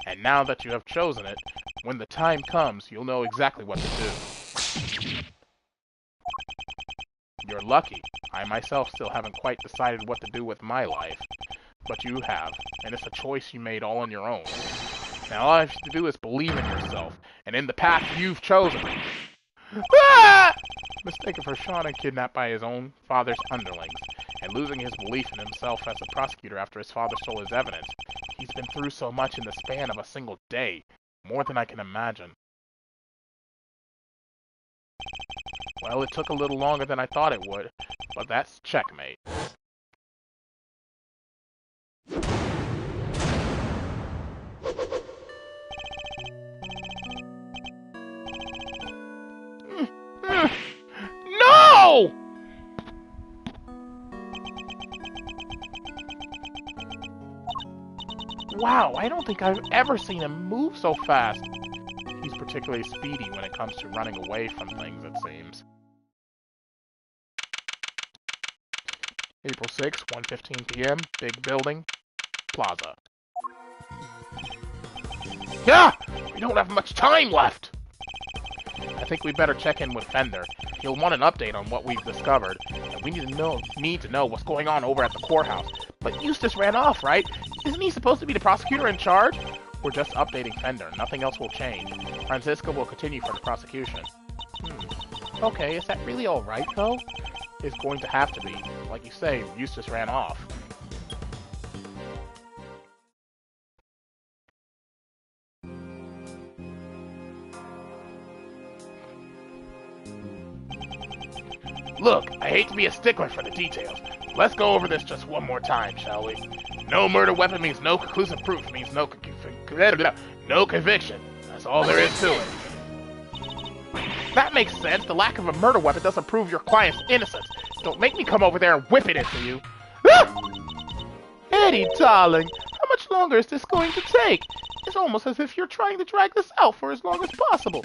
And now that you have chosen it, when the time comes, you'll know exactly what to do. You're lucky. I myself still haven't quite decided what to do with my life. But you have, and it's a choice you made all on your own. Now all I have to do is believe in yourself, and in the path you've chosen. Ah! Mistaken for Sean and kidnapped by his own father's underlings, and losing his belief in himself as a prosecutor after his father stole his evidence. He's been through so much in the span of a single day, more than I can imagine. Well, it took a little longer than I thought it would, but that's checkmate. No! Wow, I don't think I've ever seen him move so fast. He's particularly speedy when it comes to running away from things, it seems. April 6, 1:15 p.m., big building, plaza. Yeah! We don't have much time left! I think we better check in with Fender. He'll want an update on what we've discovered, and we need to know what's going on over at the courthouse. But Eustace ran off, right? Isn't he supposed to be the prosecutor in charge? We're just updating Fender. Nothing else will change. Francisca will continue for the prosecution. Okay, is that really alright, though? It's going to have to be. Like you say, Eustace ran off. Look, I hate to be a stickler for the details. Let's go over this just one more time, shall we? No murder weapon means no conclusive proof, means no conviction. That's all there is to it. That makes sense. The lack of a murder weapon doesn't prove your client's innocence. Don't make me come over there and whip it into you. Ah! Eddie, darling, how much longer is this going to take? It's almost as if you're trying to drag this out for as long as possible.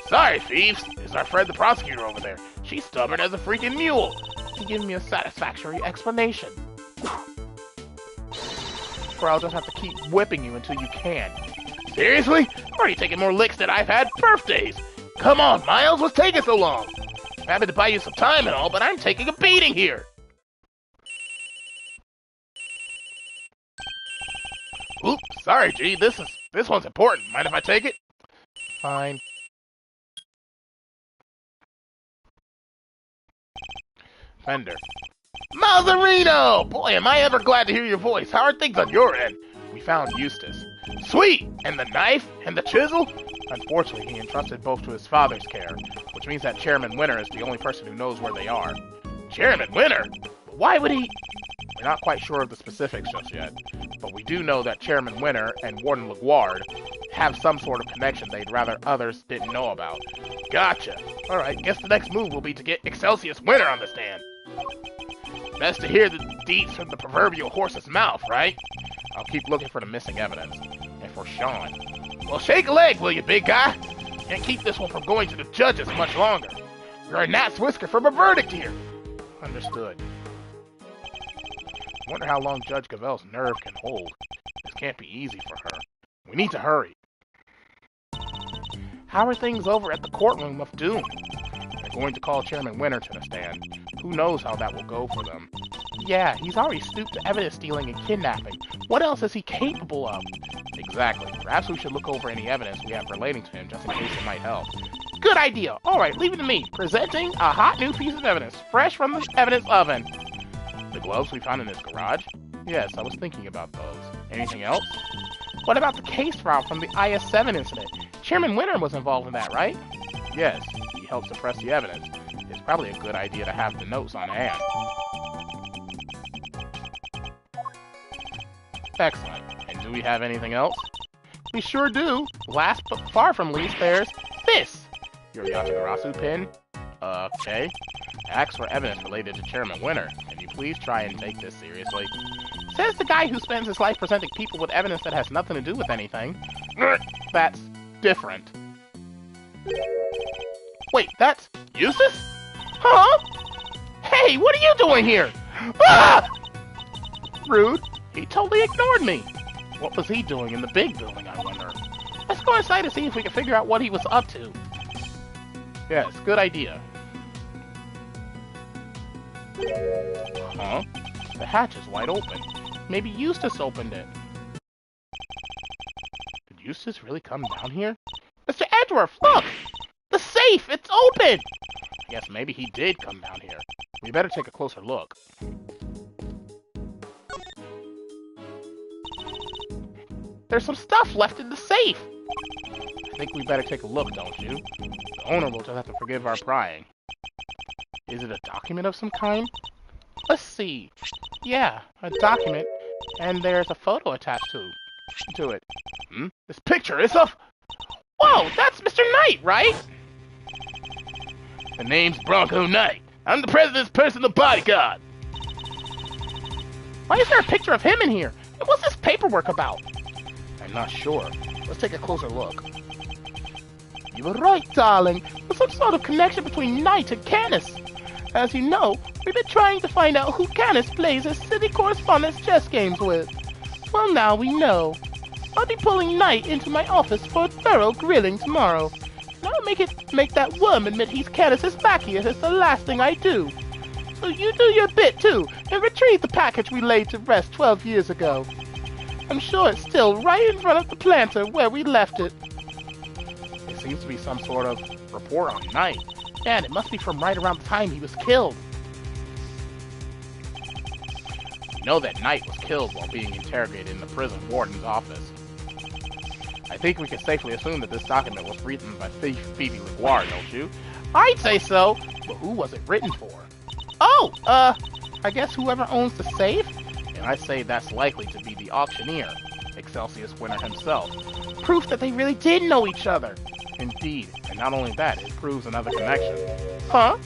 Sorry, thieves. It's our friend the prosecutor over there. She's stubborn as a freaking mule. Give me a satisfactory explanation. Or I'll just have to keep whipping you until you can. Seriously? I'm already taking more licks than I've had birthdays. Come on, Miles, what's taking so long? I'm happy to buy you some time and all, but I'm taking a beating here. Oops, sorry, G. This one's important. Mind if I take it? Fine. Fender. Mother-Noroi! Boy, am I ever glad to hear your voice. How are things on your end? We found Eustace. Sweet! And the knife? And the chisel? Unfortunately, he entrusted both to his father's care, which means that Chairman Winter is the only person who knows where they are. Chairman Winter? But why would he... We're not quite sure of the specifics just yet, but we do know that Chairman Winter and Warden LaGuard have some sort of connection they'd rather others didn't know about. Gotcha. Alright, guess the next move will be to get Excelsius Winter on the stand. Best to hear the deeds from the proverbial horse's mouth, right? I'll keep looking for the missing evidence. And for Sean. Well, shake a leg, will you, big guy? Can't keep this one from going to the judges much longer. You're a gnat's whisker from a verdict here. Understood. Wonder how long Judge Gavel's nerve can hold. This can't be easy for her. We need to hurry. How are things over at the courtroom of Doom? They're going to call Chairman Winter to the stand. Who knows how that will go for them? Yeah, he's already stooped to evidence stealing and kidnapping. What else is he capable of? Exactly. Perhaps we should look over any evidence we have relating to him, just in case it might help. Good idea. Alright, leave it to me. Presenting a hot new piece of evidence, fresh from the evidence oven. The gloves we found in his garage? Yes, I was thinking about those. Anything else? What about the case file from the IS-7 incident? Chairman Winter was involved in that, right? Yes, he helped suppress the evidence. It's probably a good idea to have the notes on hand. Excellent. And do we have anything else? We sure do. Last but far from least, there's this! Your Yatagarasu pin? Okay. Ask for evidence related to Chairman Winter. Can you please try and take this seriously? Says the guy who spends his life presenting people with evidence that has nothing to do with anything. That's different. Wait, that's Eustace? Huh? Hey, what are you doing here? Ah! Rude. He totally ignored me. What was he doing in the big building, I wonder? Let's go inside to see if we can figure out what he was up to. Yes, good idea. Huh? The hatch is wide open. Maybe Eustace opened it. Did Eustace really come down here? Mr. Edgeworth, look! The safe! It's open! I guess maybe he did come down here. We better take a closer look. There's some stuff left in the safe! I think we better take a look, don't you? The owner will just have to forgive our prying. Is it a document of some kind? Let's see. Yeah, a document. And there's a photo attached to it. This picture is of... Whoa, that's Mr. Knight, right? The name's Bronco Knight. I'm the president's personal bodyguard. Why is there a picture of him in here? And what's this paperwork about? I'm not sure. Let's take a closer look. You were right, darling. There's some sort of connection between Knight and Canis. As you know, we've been trying to find out who Canis plays his city correspondence chess games with. Well, now we know. I'll be pulling Knight into my office for a thorough grilling tomorrow. And I'll make that worm admit he's Canis's lackey if it's the last thing I do. So you do your bit, too, and retrieve the package we laid to rest 12 years ago. I'm sure it's still right in front of the planter where we left it. It seems to be some sort of report on Knight. Man, it must be from right around the time he was killed. We know that Knight was killed while being interrogated in the prison warden's office. I think we can safely assume that this document was written by Phoebe LeGuard, don't you? I'd say so, but who was it written for? Oh, I guess whoever owns the safe? And I say that's likely to be the auctioneer, Excelsius winner himself. Proof that they really did know each other. Indeed, and not only that, it proves another connection. Huh?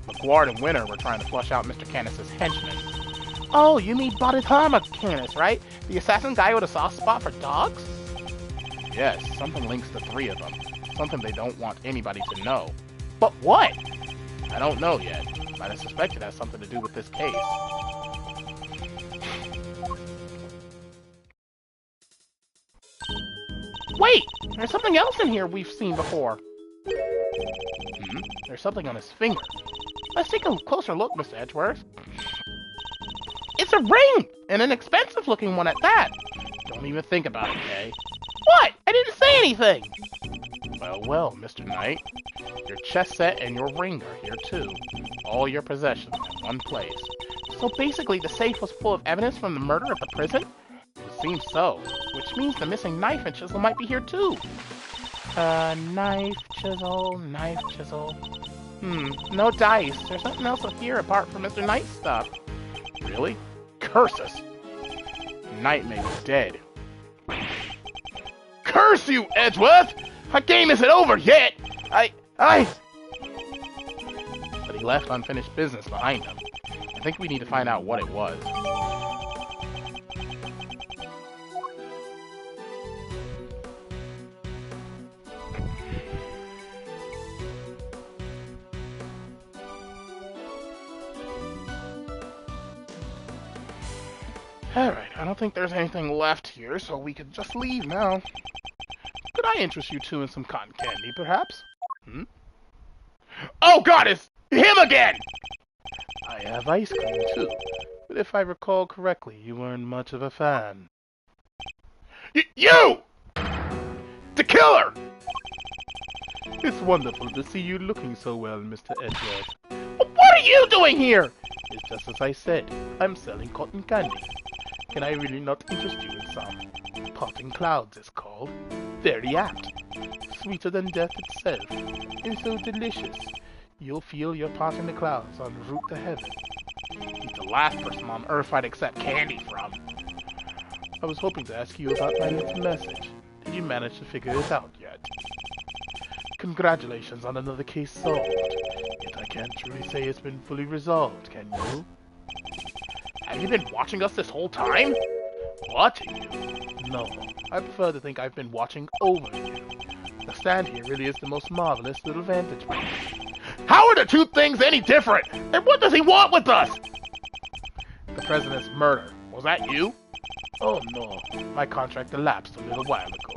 LeGuard and Winner were trying to flush out Mr. Canis's henchmen. Oh, you mean Bodhidharma Canis, right? The assassin guy with a soft spot for dogs? Yes, something links the three of them. Something they don't want anybody to know. But what? I don't know yet, but I suspect it has something to do with this case. Wait! There's something else in here we've seen before. There's something on his finger. Let's take a closer look, Mr. Edgeworth. It's a ring! And an expensive-looking one at that. Don't even think about it, Kay. What? I didn't say anything! Well, Mr. Knight. Your chess set and your ring are here, too. All your possessions in one place. So basically, the safe was full of evidence from the murder at the prison? It seems so. Which means the missing knife and chisel might be here, too. Knife, chisel... no dice. There's nothing else here apart from Mr. Knight's stuff. Really? Curses! Knight may be dead. Curse you, Edgeworth! Our game isn't over yet! But he left unfinished business behind him. I think we need to find out what it was. Alright, I don't think there's anything left here, so we could just leave now. Could I interest you two in some cotton candy, perhaps? Oh god, it's him again! I have ice cream, too. But if I recall correctly, you weren't much of a fan. You! The killer! It's wonderful to see you looking so well, Mr. Edgeworth. What are you doing here? It's just as I said. I'm selling cotton candy. Can I really not interest you in some? Potting clouds is called. Very apt. Sweeter than death itself. And so delicious. You'll feel you're potting the clouds en route to heaven. He's the last person on Earth I'd accept candy from. I was hoping to ask you about my little message. Did you manage to figure it out yet? Congratulations on another case solved. Yet I can't truly say it's been fully resolved, can you? Have you been watching us this whole time? Watching you? No, I prefer to think I've been watching over you. The stand here really is the most marvelous little vantage point. How are the two things any different? And what does he want with us? The president's murder. Was that you? Oh no, my contract elapsed a little while ago.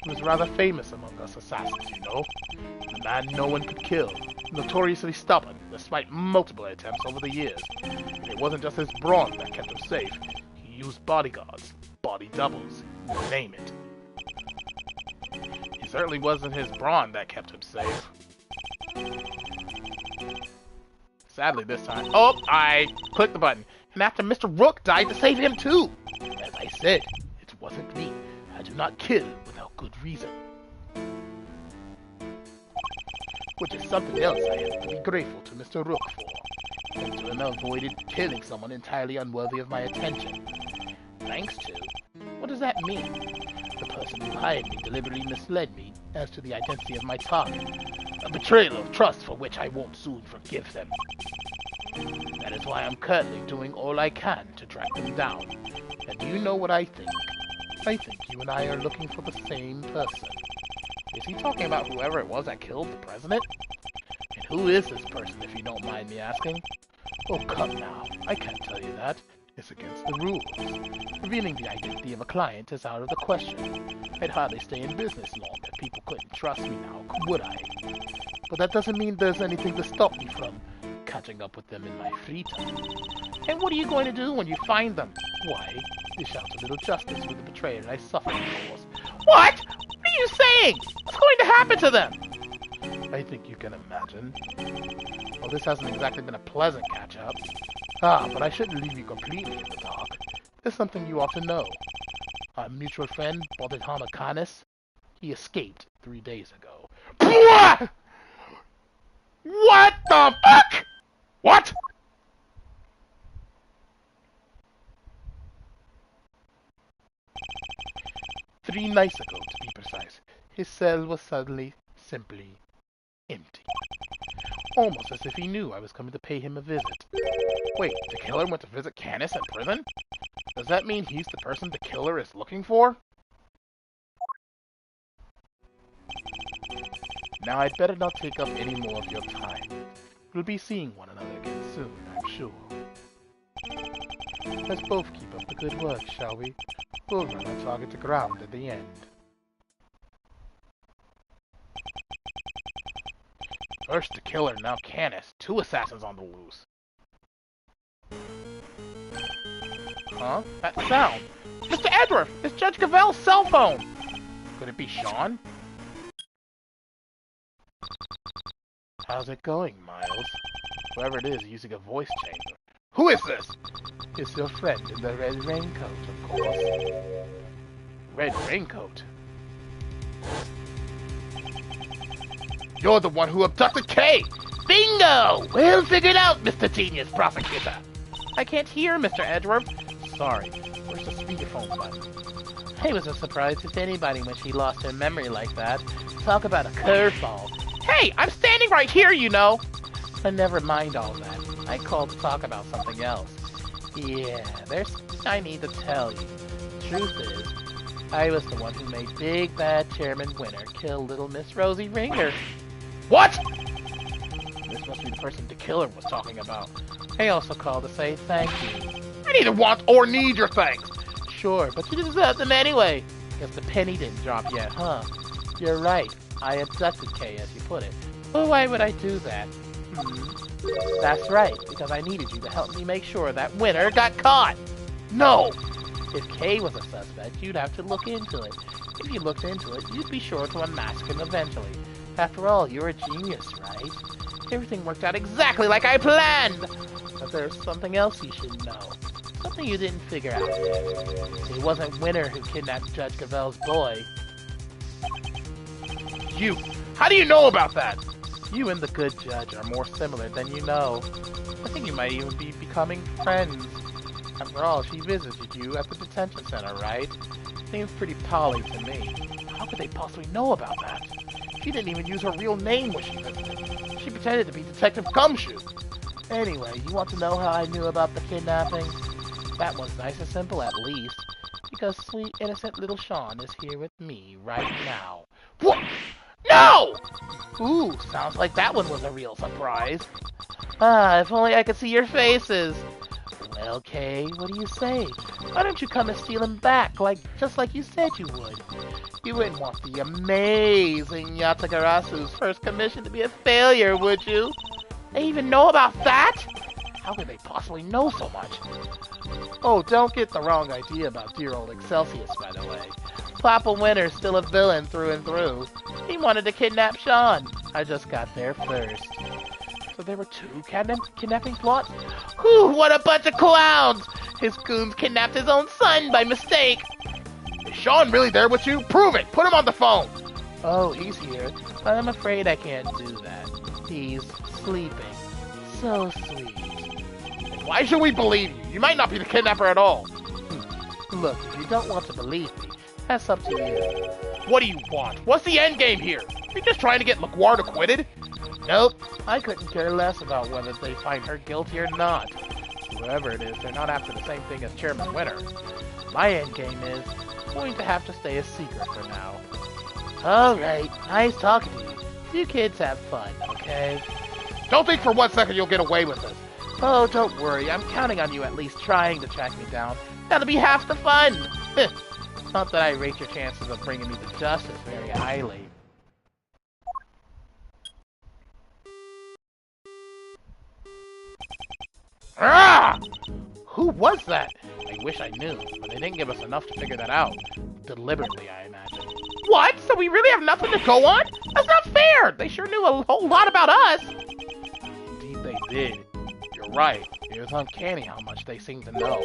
He was rather famous among us assassins, you know. A man no one could kill. Notoriously stubborn, despite multiple attempts over the years. And it wasn't just his brawn that kept him safe. He used bodyguards, body doubles, you name it. It certainly wasn't his brawn that kept him safe. Sadly this time... Oh, I clicked the button. And after Mr. Rook died to save him too. As I said, it wasn't me. I do not kill without good reason. Which is something else I have to be grateful to Mr. Rook for. And to have avoided killing someone entirely unworthy of my attention. Thanks to... What does that mean? The person who hired me deliberately misled me as to the identity of my target. A betrayal of trust for which I won't soon forgive them. That is why I'm currently doing all I can to track them down. then you know what I think. I think you and I are looking for the same person. Is he talking about whoever it was that killed the president? And who is this person, if you don't mind me asking? Oh, come now. I can't tell you that. It's against the rules. Revealing the identity of a client is out of the question. I'd hardly stay in business long if people couldn't trust me now, would I? But that doesn't mean there's anything to stop me from catching up with them in my free time. And what are you going to do when you find them? Why, dish out a little justice for the betrayer I suffered, of course. What? What are you saying? What's going to happen to them? I think you can imagine. Well, this hasn't exactly been a pleasant catch-up. Ah, but I shouldn't leave you completely in the dark. There's something you ought to know. Our mutual friend, Ohtani, he escaped 3 days ago. What the fuck? What? Three nights ago, to be precise, his cell was suddenly, simply, empty. Almost as if he knew I was coming to pay him a visit. Wait, the killer went to visit Canis in prison? Does that mean he's the person the killer is looking for? Now I'd better not take up any more of your time. We'll be seeing one another again soon, I'm sure. Let's both keep up the good work, shall we? We'll run our target to ground at the end. First the killer, now Canis. 2 assassins on the loose. Huh? That sound! Mr. Edgeworth! It's Judge Gavel's cell phone! Could it be Sean? How's it going, Miles? Whoever it is using a voice changer. Who is this? It's your friend in the red raincoat, of course. Red raincoat? You're the one who abducted Kay! Bingo! Well figured out, Mr. Genius Prosecutor! I can't hear, Mr. Edgeworth. Sorry. Where's the speakerphone button? I was as surprised as anybody when she lost her memory like that. Talk about a curveball. Hey, I'm standing right here, you know! But never mind all that. I called to talk about something else. Yeah, there's something I need to tell you. Truth is, I was the one who made Big Bad Chairman Winter kill little Miss Rosie Ringer. What?! This must be the person the killer was talking about. I also called to say thank you. I neither want or need your thanks! Sure, but you deserve them anyway. Guess the penny didn't drop yet, huh? You're right. I abducted Kay, as you put it. But why would I do that? That's right, because I needed you to help me make sure that Winter got caught. No! If Kay was a suspect, you'd have to look into it. If you looked into it, you'd be sure to unmask him eventually. After all, you're a genius, right? Everything worked out exactly like I planned! But there's something else you should know. Something you didn't figure out yet. It wasn't Winter who kidnapped Judge Gavel's boy. You! How do you know about that? You and the good judge are more similar than you know. I think you might even be becoming friends. After all, she visited you at the detention center, right? Seems pretty poly to me. How could they possibly know about that? She didn't even use her real name when she visited. She pretended to be Detective Gumshoe. Anyway, you want to know how I knew about the kidnapping? That was nice and simple at least. Because sweet, innocent little Sean is here with me right now. What? No! Ooh, sounds like that one was a real surprise. Ah, if only I could see your faces. Well, Kay, what do you say? Why don't you come and steal him back, just like you said you would? You wouldn't want the amazing Yatagarasu's first commission to be a failure, would you? They even know about that? How could they possibly know so much? Oh, don't get the wrong idea about dear old Excelsius, by the way. Papa Winter's still a villain through and through. He wanted to kidnap Sean. I just got there first. So there were 2 kidnapping plots? Whew, what a bunch of clowns! His goons kidnapped his own son by mistake! Is Sean really there with you? Prove it! Put him on the phone! Oh, he's here, but I'm afraid I can't do that. He's sleeping. So sweet. Why should we believe you? You might not be the kidnapper at all. Look, if you don't want to believe me, that's up to you. What do you want? What's the end game here? You're just trying to get LaGuard acquitted? Nope. I couldn't care less about whether they find her guilty or not. Whoever it is, they're not after the same thing as Chairman Winter. My endgame is going to have to stay a secret for now. Alright, nice talking to you. You kids have fun, okay? Don't think for 1 second you'll get away with this. Oh, don't worry. I'm counting on you at least trying to track me down. That'll be half the fun. Not that I rate your chances of bringing me to justice very highly. Ah! Who was that? I wish I knew, but they didn't give us enough to figure that out. Deliberately, I imagine. What? So we really have nothing to go on? That's not fair! They sure knew a whole lot about us! Indeed they did. You're right. It was uncanny how much they seemed to know.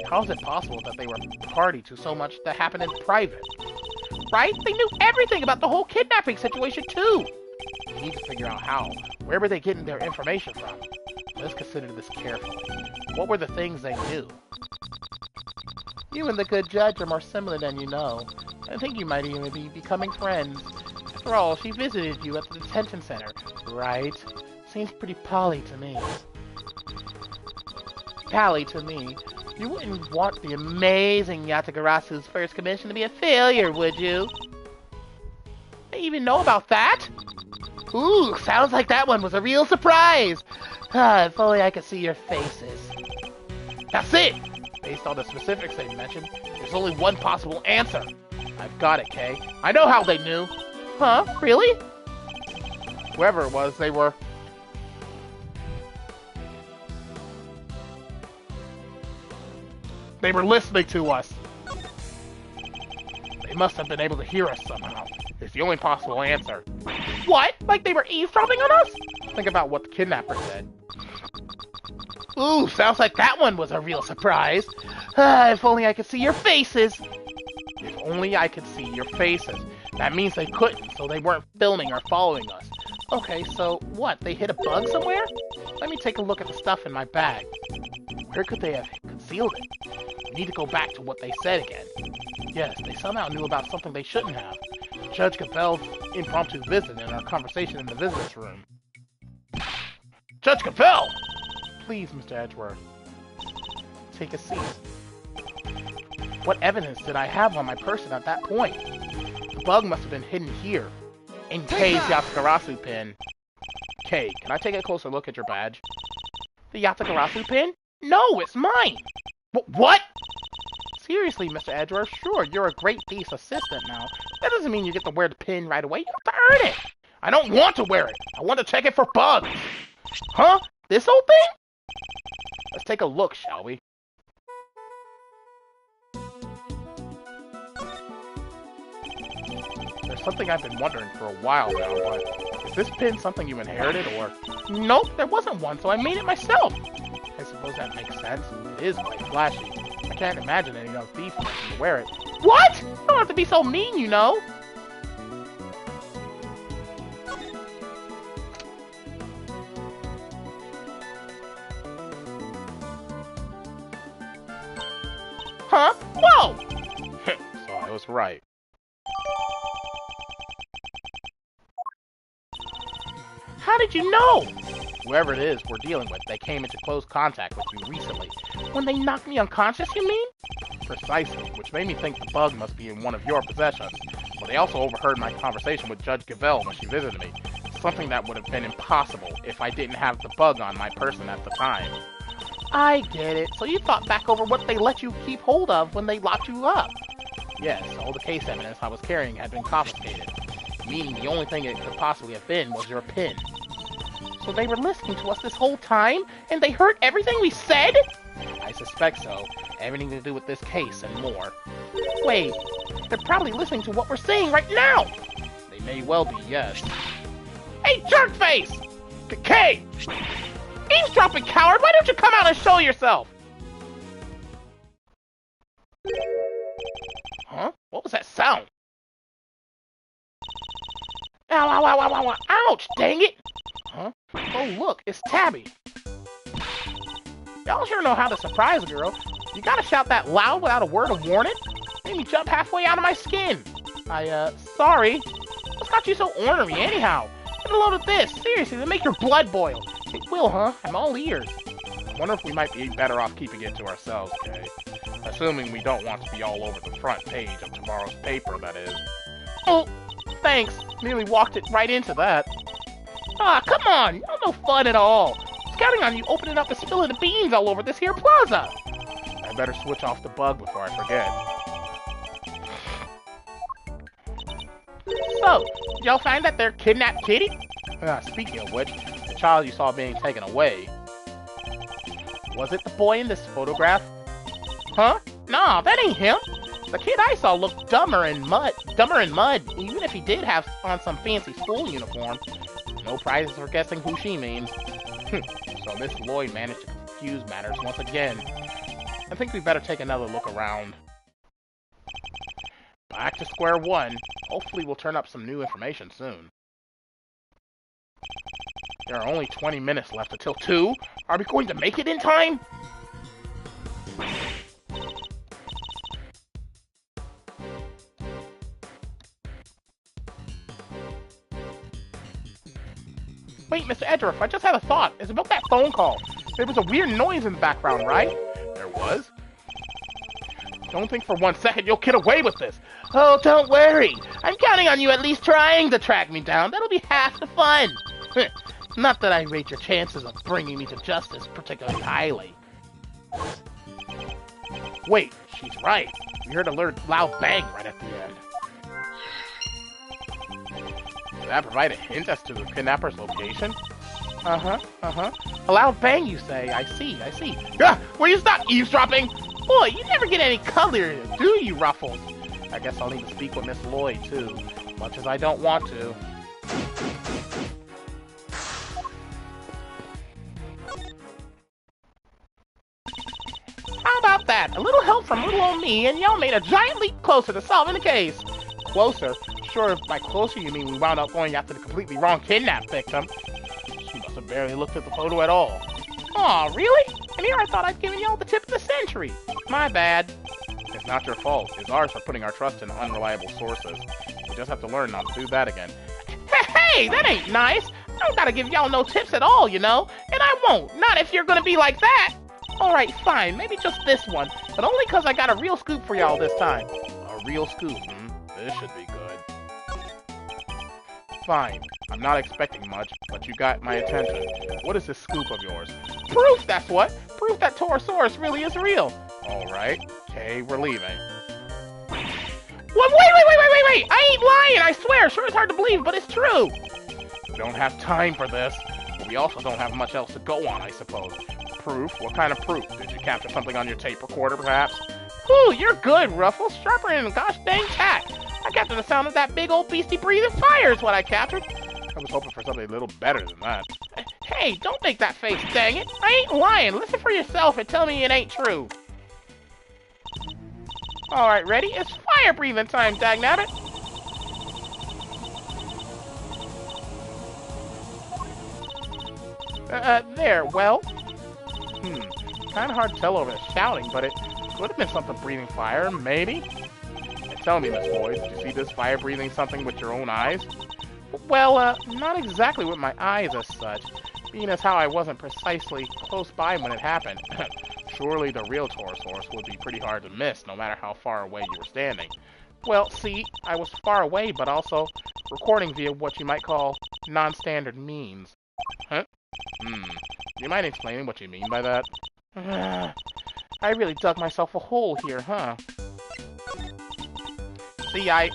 How is it possible that they were party to so much that happened in private? Right? They knew everything about the whole kidnapping situation, too! We need to figure out how. Where were they getting their information from? Let's consider this carefully. What were the things they knew? You and the good judge are more similar than you know. I think you might even be becoming friends. After all, she visited you at the detention center, right? Seems pretty pally to me. Pally to me. You wouldn't want the amazing Yatagarasu's first commission to be a failure, would you? They even know about that? Ooh, sounds like that one was a real surprise! Ah, if only I could see your faces. That's it! Based on the specifics they mentioned, there's only one possible answer. I've got it, Kay. I know how they knew. Huh? Really? Whoever it was, they were listening to us. They must have been able to hear us somehow. It's the only possible answer. What? Like they were eavesdropping on us? Think about what the kidnapper said. Ooh, sounds like that one was a real surprise. If only I could see your faces. If only I could see your faces. That means they couldn't, so they weren't filming or following us. Okay, so what? They hit a bug somewhere? Let me take a look at the stuff in my bag. Where could they have concealed it? We need to go back to what they said again. Yes, they somehow knew about something they shouldn't have. Judge Capel's impromptu visit and our conversation in the visitors' room. Judge Capel! Please, Mr. Edgeworth. Take a seat. What evidence did I have on my person at that point? The bug must have been hidden here. In Kei's Yatagarasu pin. Kei, can I take a closer look at your badge? The Yatagarasu pin? No, it's mine! What? Seriously, Mr. Edgeworth, sure, you're a great thief's assistant now. That doesn't mean you get to wear the pin right away. You have to earn it. I don't want to wear it. I want to check it for bugs. Huh? This whole thing? Let's take a look, shall we? There's something I've been wondering for a while now, but is this pin something you inherited, or... Nope, there wasn't one, so I made it myself. I suppose that makes sense. It is quite flashy. I can't imagine any young thief wanting to wear it. What? You don't have to be so mean, you know. Huh? Whoa! So I was right. How did you know? Whoever it is we're dealing with, they came into close contact with you recently. When they knocked me unconscious, you mean? Precisely, which made me think the bug must be in one of your possessions. But they also overheard my conversation with Judge Gavel when she visited me. Something that would have been impossible if I didn't have the bug on my person at the time. I get it. So you thought back over what they let you keep hold of when they locked you up. Yes, all the case evidence I was carrying had been confiscated. Meaning the only thing it could possibly have been was your pin. So they were listening to us this whole time, and they heard everything we said? I suspect so. Everything to do with this case and more. Wait, they're probably listening to what we're saying right now! They may well be, yes. Hey, jerkface! Kay! Eavesdropping coward, why don't you come out and show yourself? Huh? What was that sound? Ow, ow, ow, ow, ow, ouch, dang it! Huh? Oh, look, it's Tabby. Y'all sure know how to surprise a girl. You gotta shout that loud without a word of warning? Made me jump halfway out of my skin. Sorry. What's got you so ornery anyhow? Get a load of this. Seriously, it'll make your blood boil. It will, huh? I'm all ears. I wonder if we might be better off keeping it to ourselves, Kay. Assuming we don't want to be all over the front page of tomorrow's paper, that is. Oh, thanks. Nearly walked it right into that. Ah, come on. You're no fun at all. I was counting on you opening up and spilling the beans all over this here plaza. I better switch off the bug before I forget. So, did y'all find that there kidnapped kitty? Speaking of which, the child you saw being taken away. Was it the boy in this photograph? Huh? Nah, that ain't him. The kid I saw looked dumber in mud, even if he did have on some fancy school uniform. No prizes for guessing who she means. So Miss Lloyd managed to confuse matters once again. I think we better take another look around. Back to square one. Hopefully we'll turn up some new information soon. There are only 20 minutes left until 2. Are we going to make it in time? Wait, Mr. Edgeworth, I just had a thought. It's about that phone call. There was a weird noise in the background, right? There was? Don't think for 1 second you'll get away with this. Oh, don't worry. I'm counting on you at least trying to track me down. That'll be half the fun. Not that I rate your chances of bringing me to justice particularly highly. Wait, she's right. We heard a loud bang right at the end. Did that provide a hint as to the kidnapper's location? A loud bang, you say. I see. Ah, will you stop eavesdropping? Boy, you never get any color, do you, Ruffles? I guess I'll need to speak with Miss Lloyd, too. Much as I don't want to. How about that? A little help from little old me, and y'all made a giant leap closer to solving the case. Closer? Sure, by closer you mean we wound up going after the completely wrong kidnap victim. She must have barely looked at the photo at all. Aw, really? And here I thought I'd given y'all the tip of the century. My bad. It's not your fault. It's ours for putting our trust in unreliable sources. We just have to learn not to do that again. Hey, that ain't nice. I don't gotta give y'all no tips at all, you know? And I won't. Not if you're gonna be like that. Alright, fine. Maybe just this one. But only because I got a real scoop for y'all this time. A real scoop, This should be good. Fine. I'm not expecting much, but you got my attention. What is this scoop of yours? Proof, that's what! Proof that Torosaurus really is real! Alright. Okay, we're leaving. What? Wait! I ain't lying, I swear! Sure it's hard to believe, but it's true! We don't have time for this, but we also don't have much else to go on, I suppose. Proof? What kind of proof? Did you capture something on your tape recorder, perhaps? Whew, you're good, Ruffles. Sharper than a gosh dang cat. I captured the sound of that big old beastie breathing fire is what I captured. I was hoping for something a little better than that. Hey, don't make that face, dang it. I ain't lying. Listen for yourself and tell me it ain't true. Alright, ready? It's fire breathing time, dagnabbit. There, well. Kinda hard to tell over the shouting, but it could have been something breathing fire, maybe? Tell me, Miss Lloyd, did you see this fire-breathing something with your own eyes? Well, not exactly with my eyes as such, being as how I wasn't precisely close by when it happened. Surely the real Torosaurus would be pretty hard to miss, no matter how far away you were standing. Well, see, I was far away, but also recording via what you might call non-standard means. Huh? Do you mind explaining what you mean by that? I really dug myself a hole here, huh? See, I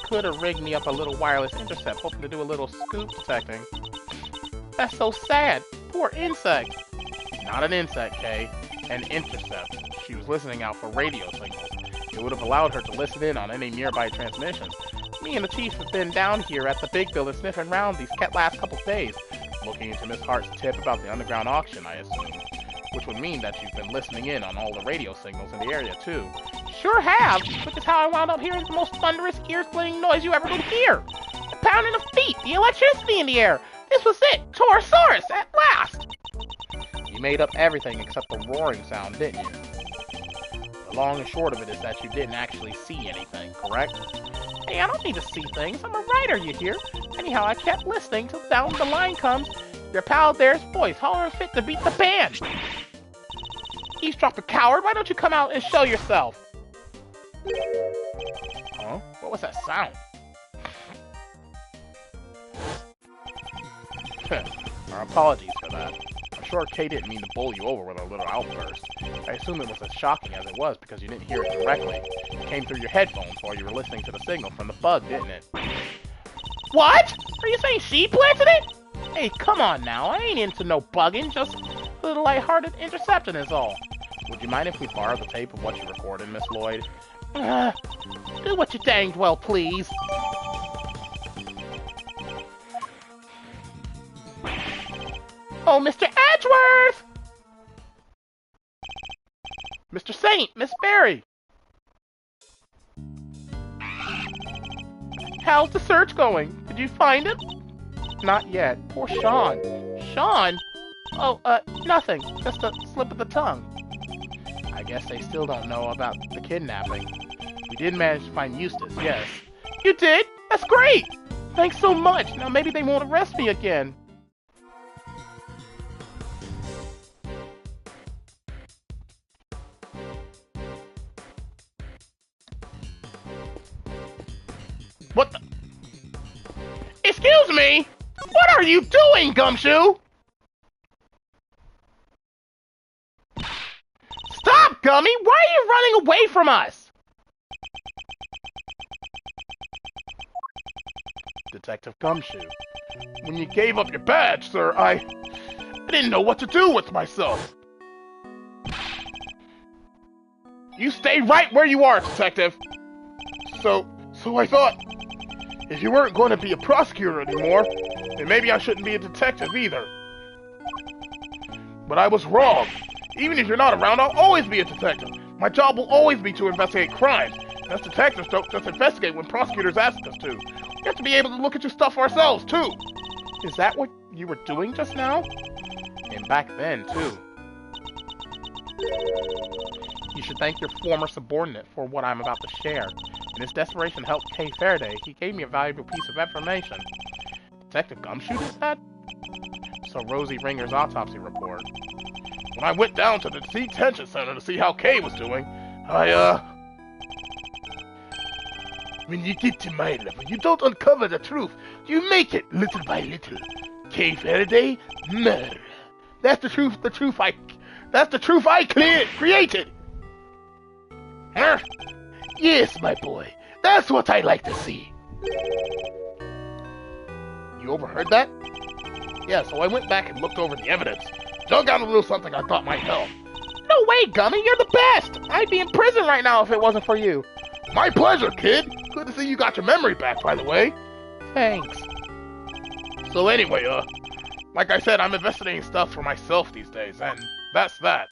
could have rigged me up a little wireless intercept, hoping to do a little scoop detecting. That's so sad. Poor insect. Not an insect, Kay. An intercept. She was listening out for radio signals. It would have allowed her to listen in on any nearby transmissions. Me and the chief have been down here at the big building sniffing around these last couple days, looking into Miss Hart's tip about the underground auction, I assume. Which would mean that you've been listening in on all the radio signals in the area, too. Sure have, which is how I wound up hearing the most thunderous, ear-splitting noise you ever could hear. The pounding of feet, the electricity in the air. This was it, Torosaurus, at last! You made up everything except the roaring sound, didn't you? The long and short of it is that you didn't actually see anything, correct? Hey, I don't need to see things. I'm a writer, you hear? Anyhow, I kept listening till down the line comes your pal there's voice, hollering fit to beat the band. eavesdropper coward. Why don't you come out and show yourself? Huh? What was that sound? Our apologies for that. I'm sure Kay didn't mean to bowl you over with a little outburst. I assume it was as shocking as it was because you didn't hear it directly. It came through your headphones while you were listening to the signal from the bug, didn't it? What? Are you saying she planted it? Hey, come on now. I ain't into no bugging, just a little lighthearted interception is all. Would you mind if we borrow the tape of what you recorded, Miss Lloyd? Do what you danged well, please. Oh, Mr. Edgeworth! Mr. Saint, Miss Berry! How's the search going? Did you find him? Not yet. Poor Sean. Sean? Oh, nothing. Just a slip of the tongue. I guess they still don't know about the kidnapping. We did manage to find Eustace, yes. You did? That's great! Thanks so much. Now maybe they won't arrest me again. What the? Excuse me? What are you doing, Gumshoe? Stop, Gummy! Why are you running away from us? Detective Gumshoe. When you gave up your badge, sir, I didn't know what to do with myself. You stay right where you are, Detective. So I thought, if you weren't going to be a prosecutor anymore, then maybe I shouldn't be a detective either. But I was wrong. Even if you're not around, I'll always be a detective. My job will always be to investigate crimes. And us detectives don't just investigate when prosecutors ask us to. We have to be able to look at your stuff ourselves, too. Is that what you were doing just now? And back then, too. You should thank your former subordinate for what I'm about to share. In his desperation to help Kay Faraday, he gave me a valuable piece of information. Detective Gumshoe did that? So Rosie Ringer's autopsy report. When I went down to the detention center to see how Kay was doing, When you get to my level, you don't uncover the truth. You make it little by little. Kay Faraday, murder. That's the truth I created. Huh? Yes, my boy. That's what I like to see. You overheard that? Yeah, so I went back and looked over the evidence. Dug out a little something I thought might help. No way, Gummy, you're the best! I'd be in prison right now if it wasn't for you. My pleasure, kid. Good to see you got your memory back, by the way. Thanks. So anyway, like I said, I'm investigating stuff for myself these days, and that's that.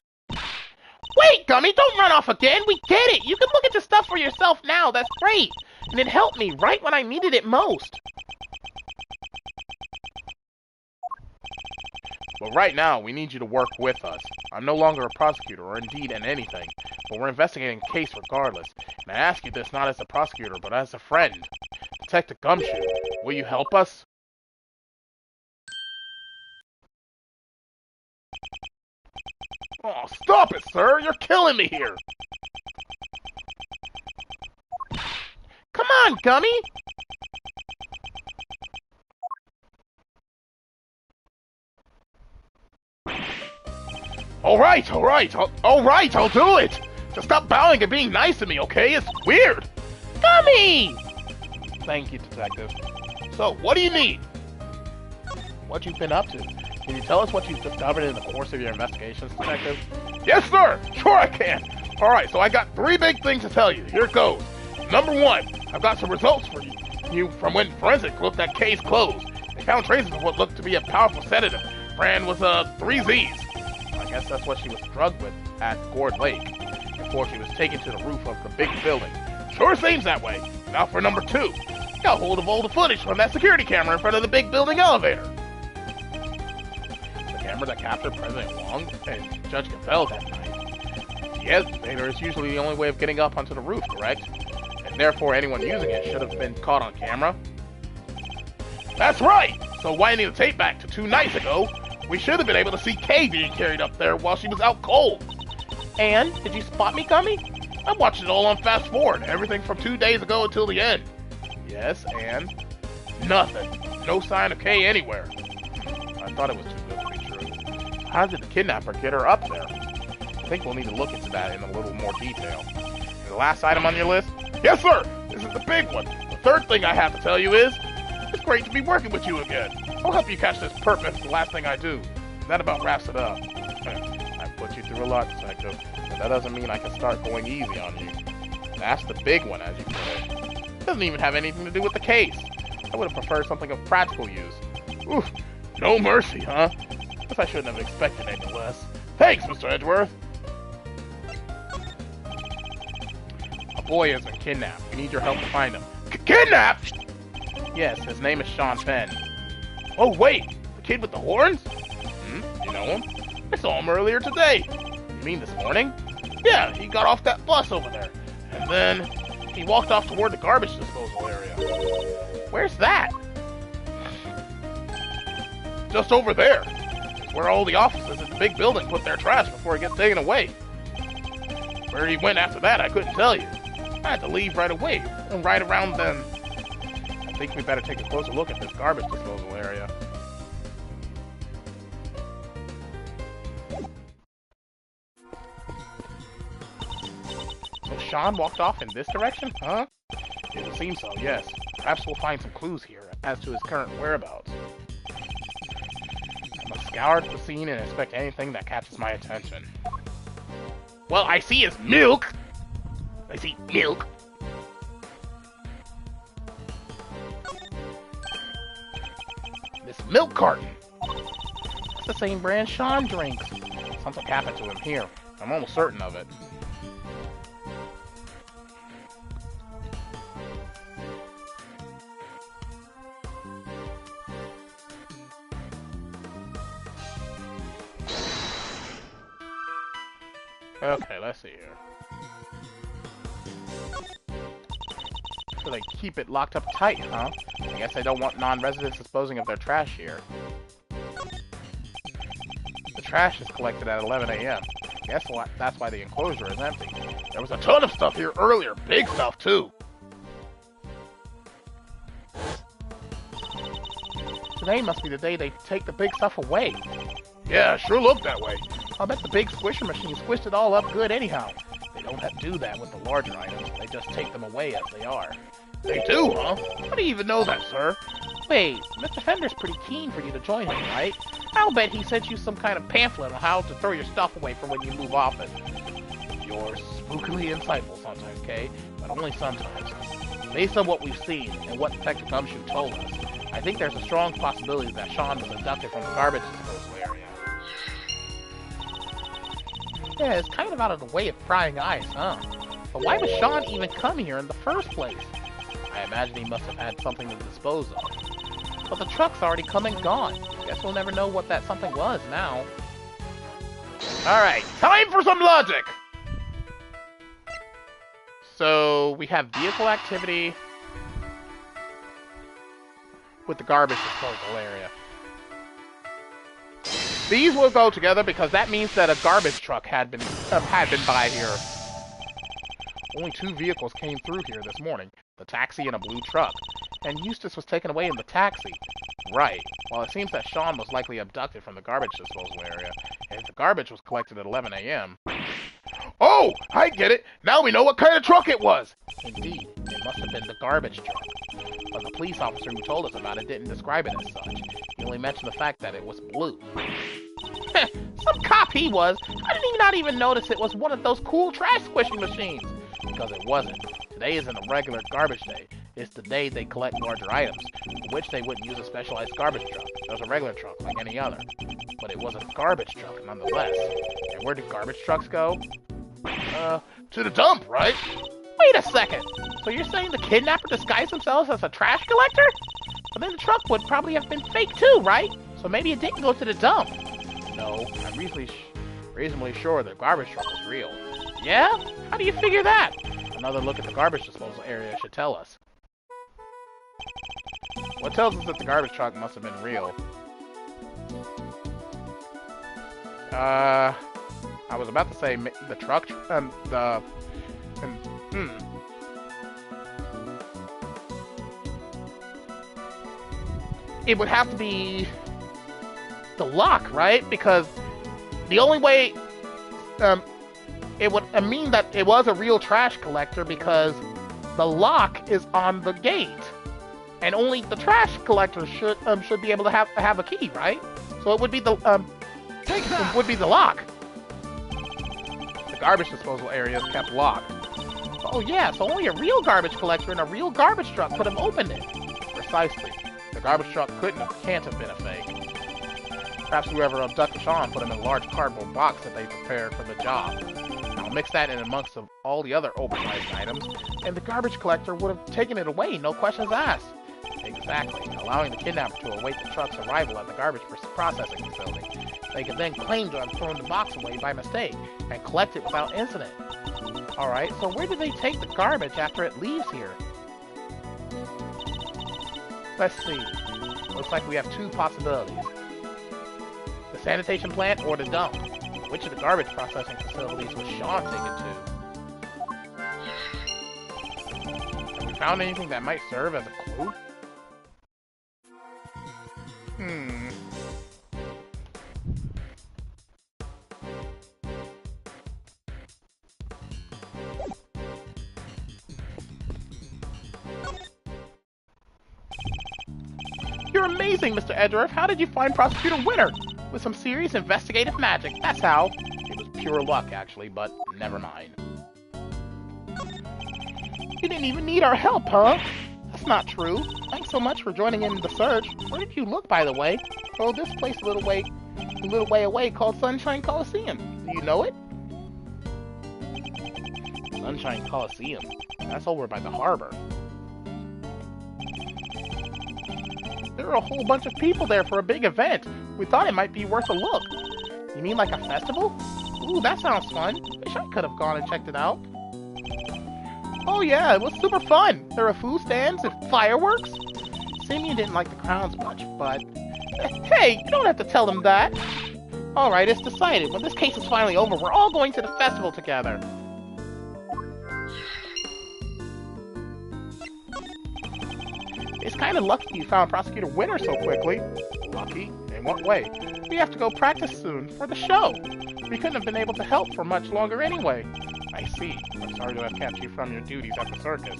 Wait, Gummy, don't run off again. We get it. You can look at your stuff for yourself now. That's great. And it helped me right when I needed it most. But right now, we need you to work with us. I'm no longer a prosecutor or indeed in anything, but we're investigating a case regardless. And I ask you this not as a prosecutor, but as a friend. Detective Gumshoe, will you help us? Oh, stop it, sir! You're killing me here! Come on, Gummy! Alright, I'll do it! Just stop bowing and being nice to me, okay? It's weird! Gummy! Thank you, Detective. So, what do you need? What you've been up to? Can you tell us what you've discovered in the course of your investigations, Detective? Yes, sir! Sure I can! Alright, so I got 3 big things to tell you. Here goes. Number 1, I've got some results for you from when forensics looked at Kay's clothes. They found traces of what looked to be a powerful sedative. Brand was 3Z's. I guess that's what she was drugged with at Gourd Lake before she was taken to the roof of the big building. Sure seems that way. Now for number 2. Got hold of all the footage from that security camera in front of the big building elevator. The camera that captured President Wong and Judge Gabel that night. The elevator is usually the only way of getting up onto the roof, correct? And therefore anyone using it should have been caught on camera. That's right! So winding the tape back to 2 nights ago, we should have been able to see Kay being carried up there while she was out cold. And? Did you spot me coming? I watched it all on fast forward, everything from 2 days ago until the end. Yes, and? Nothing. No sign of Kay anywhere. I thought it was too good to be true. How did the kidnapper get her up there? I think we'll need to look into that in a little more detail. And the last item on your list? Yes, sir! This is the big one. The third thing I have to tell you is, it's great to be working with you again. I'll help you catch this perp if it's the last thing I do. That about wraps it up. I put you through a lot, Detective, but that doesn't mean I can start going easy on you. That's the big one, as you put it. It doesn't even have anything to do with the case. I would have preferred something of practical use. Oof, no mercy, huh? Guess I shouldn't have expected any less. Thanks, Mr. Edgeworth. A boy has been kidnapped. We need your help to find him. Kidnapped? Yes, his name is Sean Penn. Oh, wait, the kid with the horns? You know him? I saw him earlier today. You mean this morning? Yeah, he got off that bus over there. And then he walked off toward the garbage disposal area. Where's that? Just over there. It's where all the offices in the big building put their trash before it gets taken away. Where he went after that, I couldn't tell you. I had to leave right away, and right around then. I think we better take a closer look at this garbage disposal area. So Sean walked off in this direction, huh? It would seem so, yes. Perhaps we'll find some clues here as to his current whereabouts. I must scour the scene and inspect anything that catches my attention. Well, I see his milk! I see milk. This milk carton! It's the same brand Sean drinks. Something happened to him here. I'm almost certain of it. Okay, let's see here. So they keep it locked up tight, huh? I guess they don't want non-residents disposing of their trash here. The trash is collected at 11 a.m. Guess what? That's why the enclosure is empty. There was a ton of stuff here earlier. Big stuff, too. Today must be the day they take the big stuff away. Yeah, sure looked that way. I'll bet the big squisher machine squished it all up good anyhow. They don't have to do that with the larger items. They just take them away as they are. They do, huh? How do you even know that, sir? Wait, Mr. Fender's pretty keen for you to join him, right? I'll bet he sent you some kind of pamphlet on how to throw your stuff away for when you move office. You're spookily insightful sometimes, Kay, but only sometimes. Based on what we've seen and what Detective Gumshoe told us, I think there's a strong possibility that Sean was abducted from the garbage disposal area. Yeah, it's kind of out of the way of prying eyes, huh? But why would Sean even come here in the first place? I imagine he must have had something to dispose of. But the truck's already come and gone. Guess we'll never know what that something was now. Alright, time for some logic! So, we have vehicle activity with the garbage disposal area. These will go together because that means that a garbage truck had been by here. Only 2 vehicles came through here this morning, the taxi and a blue truck, and Eustace was taken away in the taxi. Right. Well, it seems that Sean was likely abducted from the garbage disposal area, and if the garbage was collected at 11 a.m. Oh, I get it! Now we know what kind of truck it was! Indeed, it must have been the garbage truck. But the police officer who told us about it didn't describe it as such. He only mentioned the fact that it was blue. Some cop he was! I didn't not even notice it was one of those cool trash squishing machines! Because it wasn't. Today isn't a regular garbage day. It's the day they collect larger items, for which they wouldn't use a specialized garbage truck. It was a regular truck, like any other. But it was a garbage truck, nonetheless. And where do garbage trucks go? To the dump, right? Wait a second! So you're saying the kidnapper disguised themselves as a trash collector? But then the truck would probably have been fake too, right? So maybe it didn't go to the dump. No, I'm reasonably sure the garbage truck was real. Yeah? How do you figure that? Another look at the garbage disposal area should tell us. What tells us that the garbage truck must have been real? I was about to say the truck, It would have to be the lock, right? Because the only way, it would mean that it was a real trash collector because the lock is on the gate, and only the trash collector should be able to have a key, right? So it would be the it would be the lock. The garbage disposal area is kept locked. Oh yeah, so only a real garbage collector and a real garbage truck could have opened it. Precisely. The garbage truck can't have been a fake. Perhaps whoever abducted Sean put him in a large cardboard box that they prepared for the job. Now mix that in amongst all the other overpriced items, and the garbage collector would have taken it away, no questions asked. Exactly, allowing the kidnapper to await the truck's arrival at the garbage processing facility. They could then claim to have thrown the box away by mistake, and collect it without incident. Alright, so where do they take the garbage after it leaves here? Let's see. Looks like we have two possibilities. The sanitation plant or the dump. Which of the garbage processing facilities was Sean taken to? Have we found anything that might serve as a clue? You're amazing, Mr. Edgeworth. How did you find Prosecutor Winter? With some serious investigative magic, that's how. It was pure luck, actually, but never mind. You didn't even need our help, huh? That's not true. Thanks so much for joining in the search. Where did you look, by the way? Oh, this place a little way away called Sunshine Coliseum. Do you know it? Sunshine Coliseum? That's over by the harbor. There are a whole bunch of people there for a big event. We thought it might be worth a look. You mean like a festival? Ooh, that sounds fun. Wish I could have gone and checked it out. Oh yeah, it was super fun. There were food stands and fireworks. Simeon didn't like the crowds much, but... Hey, you don't have to tell them that. Alright, it's decided. When this case is finally over, we're all going to the festival together. It's kind of lucky you found Prosecutor Winter so quickly. Lucky? In what way? We have to go practice soon for the show. We couldn't have been able to help for much longer anyway. I see. I'm sorry to have kept you from your duties at the circus.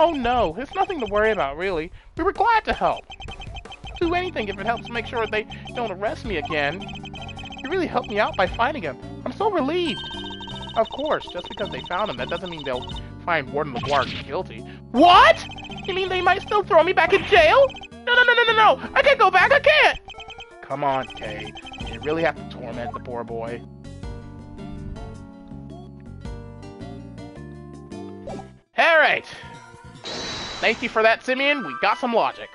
Oh no, it's nothing to worry about, really. We were glad to help. Do anything if it helps make sure they don't arrest me again. You really helped me out by finding him. I'm so relieved. Of course, just because they found him, that doesn't mean they'll find Warden LeGuard guilty. What? You mean they might still throw me back in jail? No! I can't go back, I can't! Come on, Kay. You really have to torment the poor boy. Alright. Thank you for that, Simeon. We got some logic.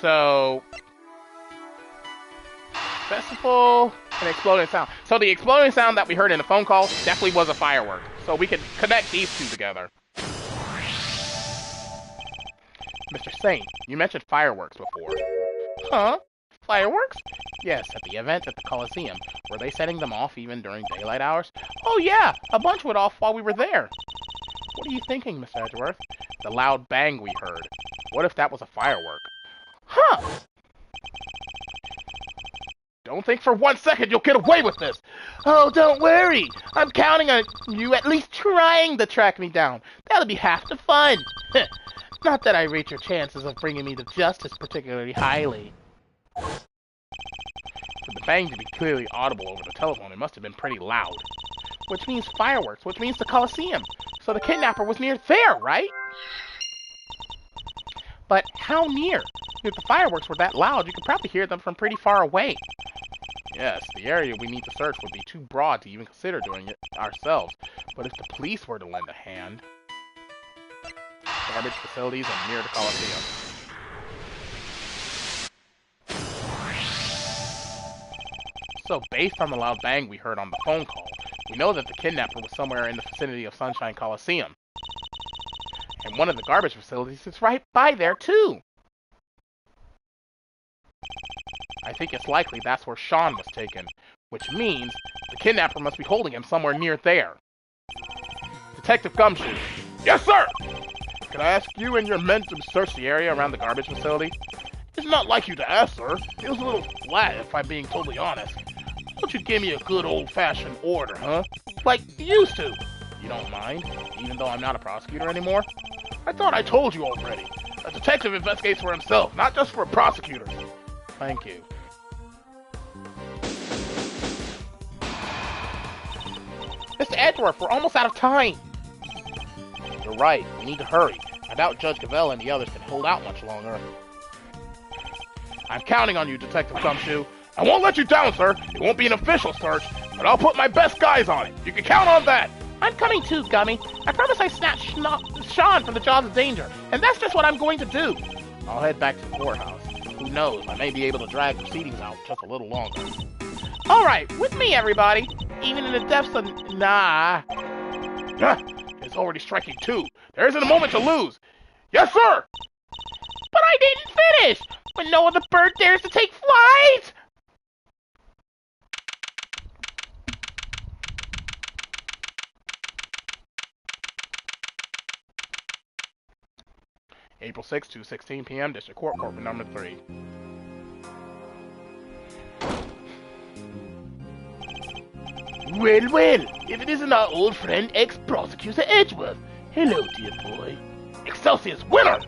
So... Festival and exploding sound. So the exploding sound that we heard in the phone call definitely was a firework. So we could connect these two together. Mr. Saint, you mentioned fireworks before. Huh? Fireworks? Yes, at the event at the Coliseum. Were they setting them off even during daylight hours? Oh yeah, a bunch went off while we were there. What are you thinking, Mr. Edgeworth? The loud bang we heard. What if that was a firework? Huh! Don't think for 1 second you'll get away with this! Oh, don't worry! I'm counting on you at least trying to track me down. That'll be half the fun! Not that I rate your chances of bringing me to justice particularly highly. For the bang to be clearly audible over the telephone, it must have been pretty loud. Which means fireworks, which means the Coliseum. So the kidnapper was near there, right? But how near? If the fireworks were that loud, you could probably hear them from pretty far away. Yes, the area we need to search would be too broad to even consider doing it ourselves. But if the police were to lend a hand... Garbage facilities and near the Coliseum. So, based on the loud bang we heard on the phone call, we know that the kidnapper was somewhere in the vicinity of Sunshine Coliseum. And one of the garbage facilities is right by there, too! I think it's likely that's where Sean was taken, which means the kidnapper must be holding him somewhere near there. Detective Gumshoe. Yes, sir! Could I ask you and your men to search the area around the garbage facility? It's not like you to ask, sir. It was a little flat, if I'm being totally honest. Why don't you give me a good old-fashioned order, huh? Like you used to. You don't mind, even though I'm not a prosecutor anymore? I thought I told you already. A detective investigates for himself, not just for a prosecutor. Thank you. Mr. Edgeworth, we're almost out of time. You're right. We need to hurry. I doubt Judge Cavell and the others can hold out much longer. I'm counting on you, Detective Gumshoe. I won't let you down, sir. It won't be an official search, but I'll put my best guys on it. You can count on that. I'm coming too, Gummy. I promise I snatched Sean from the jaws of danger, and that's just what I'm going to do. I'll head back to the courthouse. Who knows, I may be able to drag proceedings out just a little longer. All right, with me, everybody. Even in the depths of... Nah. It's already striking 2. There isn't a moment to lose. Yes, sir! But I didn't finish! When no other bird dares to take flight! April 6, 2:16 p.m., District Court, Courtroom number 3. Well, well, if it isn't our old friend, ex-prosecutor Edgeworth. Hello, dear boy. Excelsior's winner!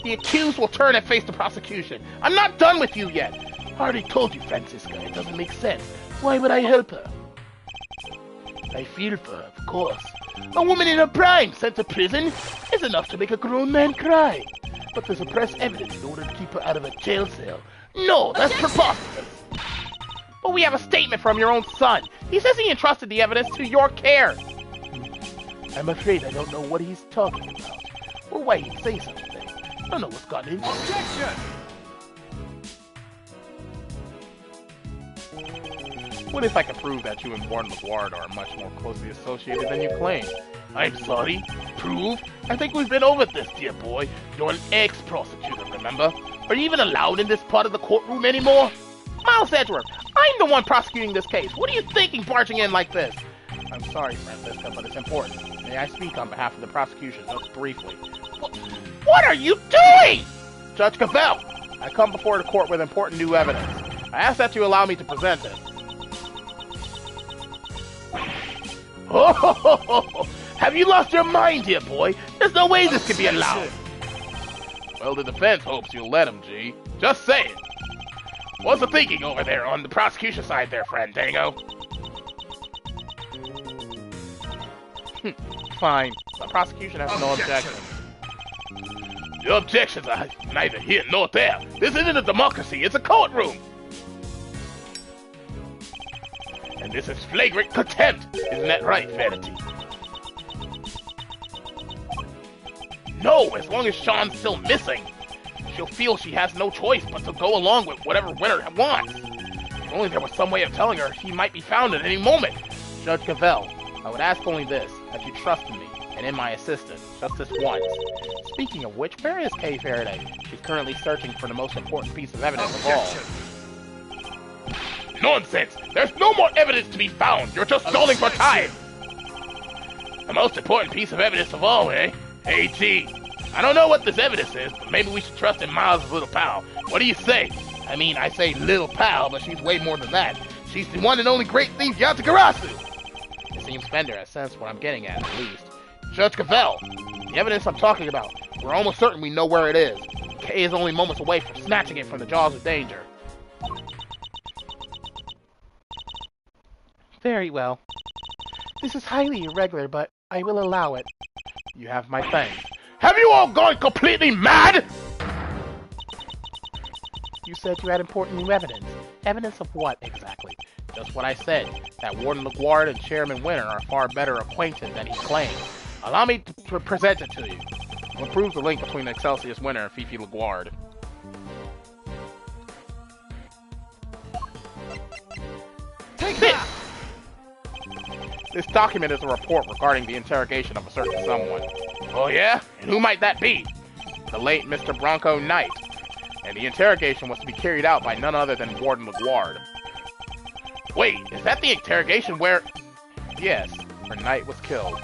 The accused will turn and face the prosecution. I'm not done with you yet. I already told you, Francisca, it doesn't make sense. Why would I help her? I feel for her, of course. A woman in her prime sent to prison is enough to make a grown man cry. But to suppress evidence in order to keep her out of a jail cell? No, that's preposterous. But we have a statement from your own son. He says he entrusted the evidence to your care. I'm afraid I don't know what he's talking about, or why he'd say such a thing. I don't know what's gotten into it. Objection! What if I could prove that you and Warren McWard are much more closely associated than you claim? I'm sorry? Prove? I think we've been over this, dear boy. You're an ex-prosecutor, remember? Are you even allowed in this part of the courtroom anymore? Miles Edgeworth, I'm the one prosecuting this case. What are you thinking barging in like this? I'm sorry, Francisca, but it's important. May I speak on behalf of the prosecution, just briefly? What are you doing? Judge Cavell, I come before the court with important new evidence. I ask that you allow me to present it. Oh, have you lost your mind, dear boy? There's no way this could be allowed. Well, the defense hopes you'll let him, G. Just say it. What's the thinking over there on the prosecution side there, Fandango? Fine. The prosecution has no objections. Your objections are neither here nor there. This isn't a democracy, it's a courtroom. And this is flagrant contempt. Isn't that right, Vanity? No, as long as Sean's still missing, she'll feel she has no choice but to go along with whatever winner wants. If only there was some way of telling her he might be found at any moment. Judge Cavell, I would ask only this, that you trust in me and in my assistant, just this once. Speaking of which, where is Kay Faraday? She's currently searching for the most important piece of evidence of all. Nonsense! There's no more evidence to be found! You're just stalling for time! The most important piece of evidence of all, eh? Hey, T. I don't know what this evidence is, but maybe we should trust in Miles' little pal. What do you say? I mean, I say little pal, but she's way more than that. She's the one and only great thief, Yatagarasu! It seems Fender has sensed what I'm getting at least. Judge Cavell, the evidence I'm talking about, we're almost certain we know where it is. Kay is only moments away from snatching it from the jaws of danger. Very well. This is highly irregular, but I will allow it. You have my thanks. Have you all gone completely mad? You said you had important new evidence. Evidence of what, exactly? Just what I said, that Warden LaGuard and Chairman Winter are far better acquainted than he claims. Allow me to present it to you. What proves the link between Excelsius Winter and Fifi LaGuard? Take that! This document is a report regarding the interrogation of a certain someone. Oh yeah? And who might that be? The late Mr. Bronco Knight. and the interrogation was to be carried out by none other than Warden LaGuard. Wait, is that the interrogation where... Yes, where Knight was killed.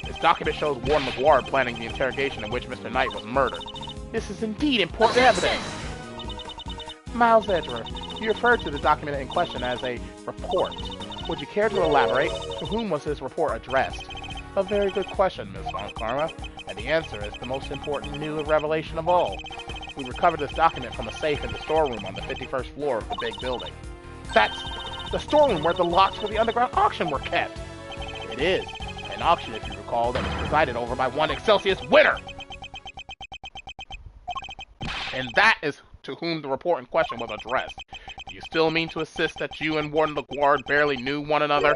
This document shows Warden LaGuard planning the interrogation in which Mr. Knight was murdered. This is indeed important evidence. Miles Edgeworth, you referred to the document in question as a report. Would you care to elaborate? To whom was this report addressed? A very good question, Ms. Von Karma, and the answer is the most important new revelation of all. We recovered this document from a safe in the storeroom on the 51st floor of the big building. That's the storeroom where the lots for the underground auction were kept. It is. An auction, if you recall, that was presided over by one Excelsius winner! And that is to whom the report in question was addressed. Do you still mean to insist that you and Warden LaGuard barely knew one another?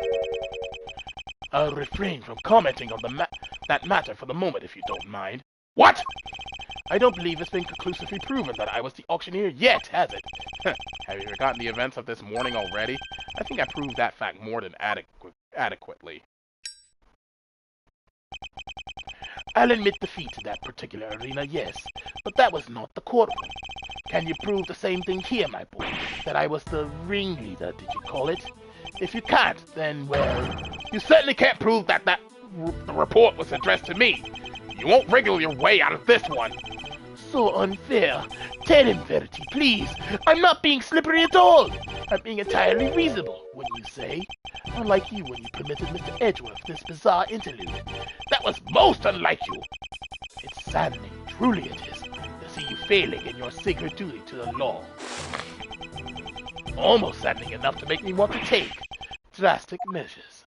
I'll refrain from commenting on that matter for the moment, if you don't mind. What? I don't believe it's been conclusively proven that I was the auctioneer yet, has it? Have you forgotten the events of this morning already? I think I proved that fact more than adequately. I'll admit defeat in that particular arena, yes, but that was not the courtroom. Can you prove the same thing here, my boy? That I was the ringleader, did you call it? If you can't, then, well, you certainly can't prove that the report was addressed to me. You won't wriggle your way out of this one. So unfair. Tell him, Verity, please. I'm not being slippery at all. I'm being entirely reasonable, wouldn't you say? Unlike you when you permitted Mr. Edgeworth this bizarre interlude. That was most unlike you. It's saddening, truly it is, to see you failing in your sacred duty to the law. Almost saddening enough to make me want to take drastic measures.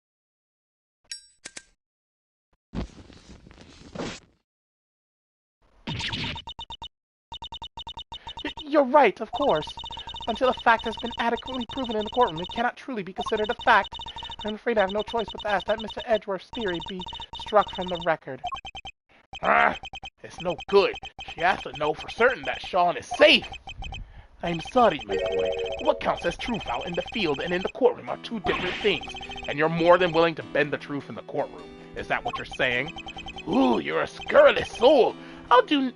You're right, of course. Until a fact has been adequately proven in the courtroom, it cannot truly be considered a fact. I'm afraid I have no choice but to ask that Mr. Edgeworth's theory be struck from the record. It's no good. She has to know for certain that Sean is safe. I'm sorry, my boy. What counts as truth out in the field and in the courtroom are two different things, and you're more than willing to bend the truth in the courtroom. Is that what you're saying? Ooh, you're a scurrilous soul. I'll do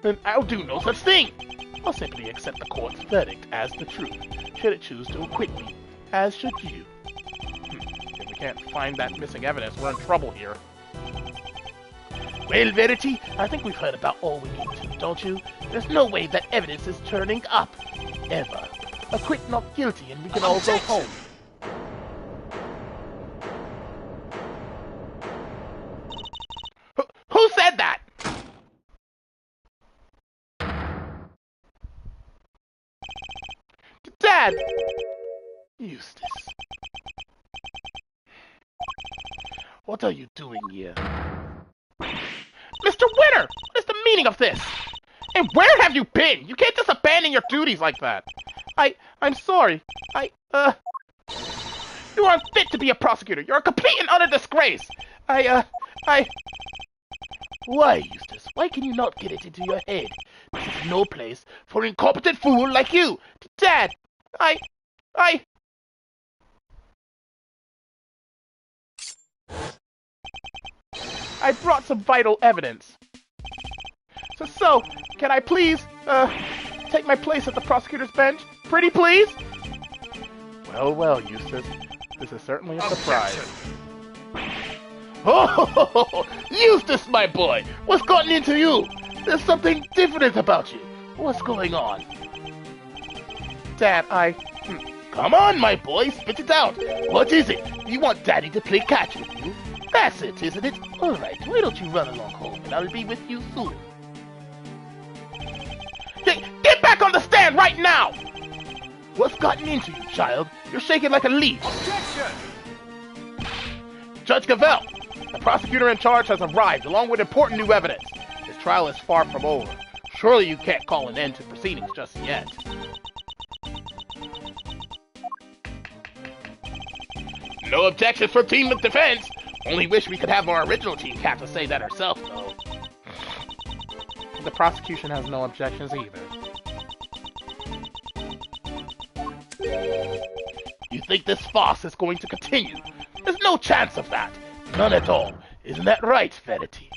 no such thing. I'll simply accept the court's verdict as the truth, should it choose to acquit me, as should you. If we can't find that missing evidence, we're in trouble here. Well, Verity, I think we've heard about all we need to, don't you? There's no way that evidence is turning up. Ever. Acquit not guilty and we can all go home. Who said that? Dad! Eustace. What are you doing here? Mr. Winter! What is the meaning of this? And where have you been? You can't just abandon your duties like that. I'm sorry. You are unfit to be a prosecutor. You're a complete and utter disgrace. Why, Eustace? Why can you not get it into your head? This is no place for an incompetent fool like you. Dad, I brought some vital evidence. So, can I please, take my place at the prosecutor's bench? Pretty please? Well, Eustace. This is certainly a surprise. Oh, Eustace, my boy! What's gotten into you? There's something different about you. What's going on? Dad, Come on, my boy, spit it out. What is it? You want Daddy to play catch with you? That's it, isn't it? All right, why don't you run along home, and I'll be with you soon. Get back on the stand right now! What's gotten into you, child? You're shaking like a leaf. Objection! Judge Gavelle, the prosecutor in charge has arrived, along with important new evidence. His trial is far from over. Surely you can't call an end to proceedings just yet. No objections from team of defense. Only wish we could have our original team captain say that herself, though. The prosecution has no objections either. You think this farce is going to continue? There's no chance of that. None at all. Isn't that right, Verity?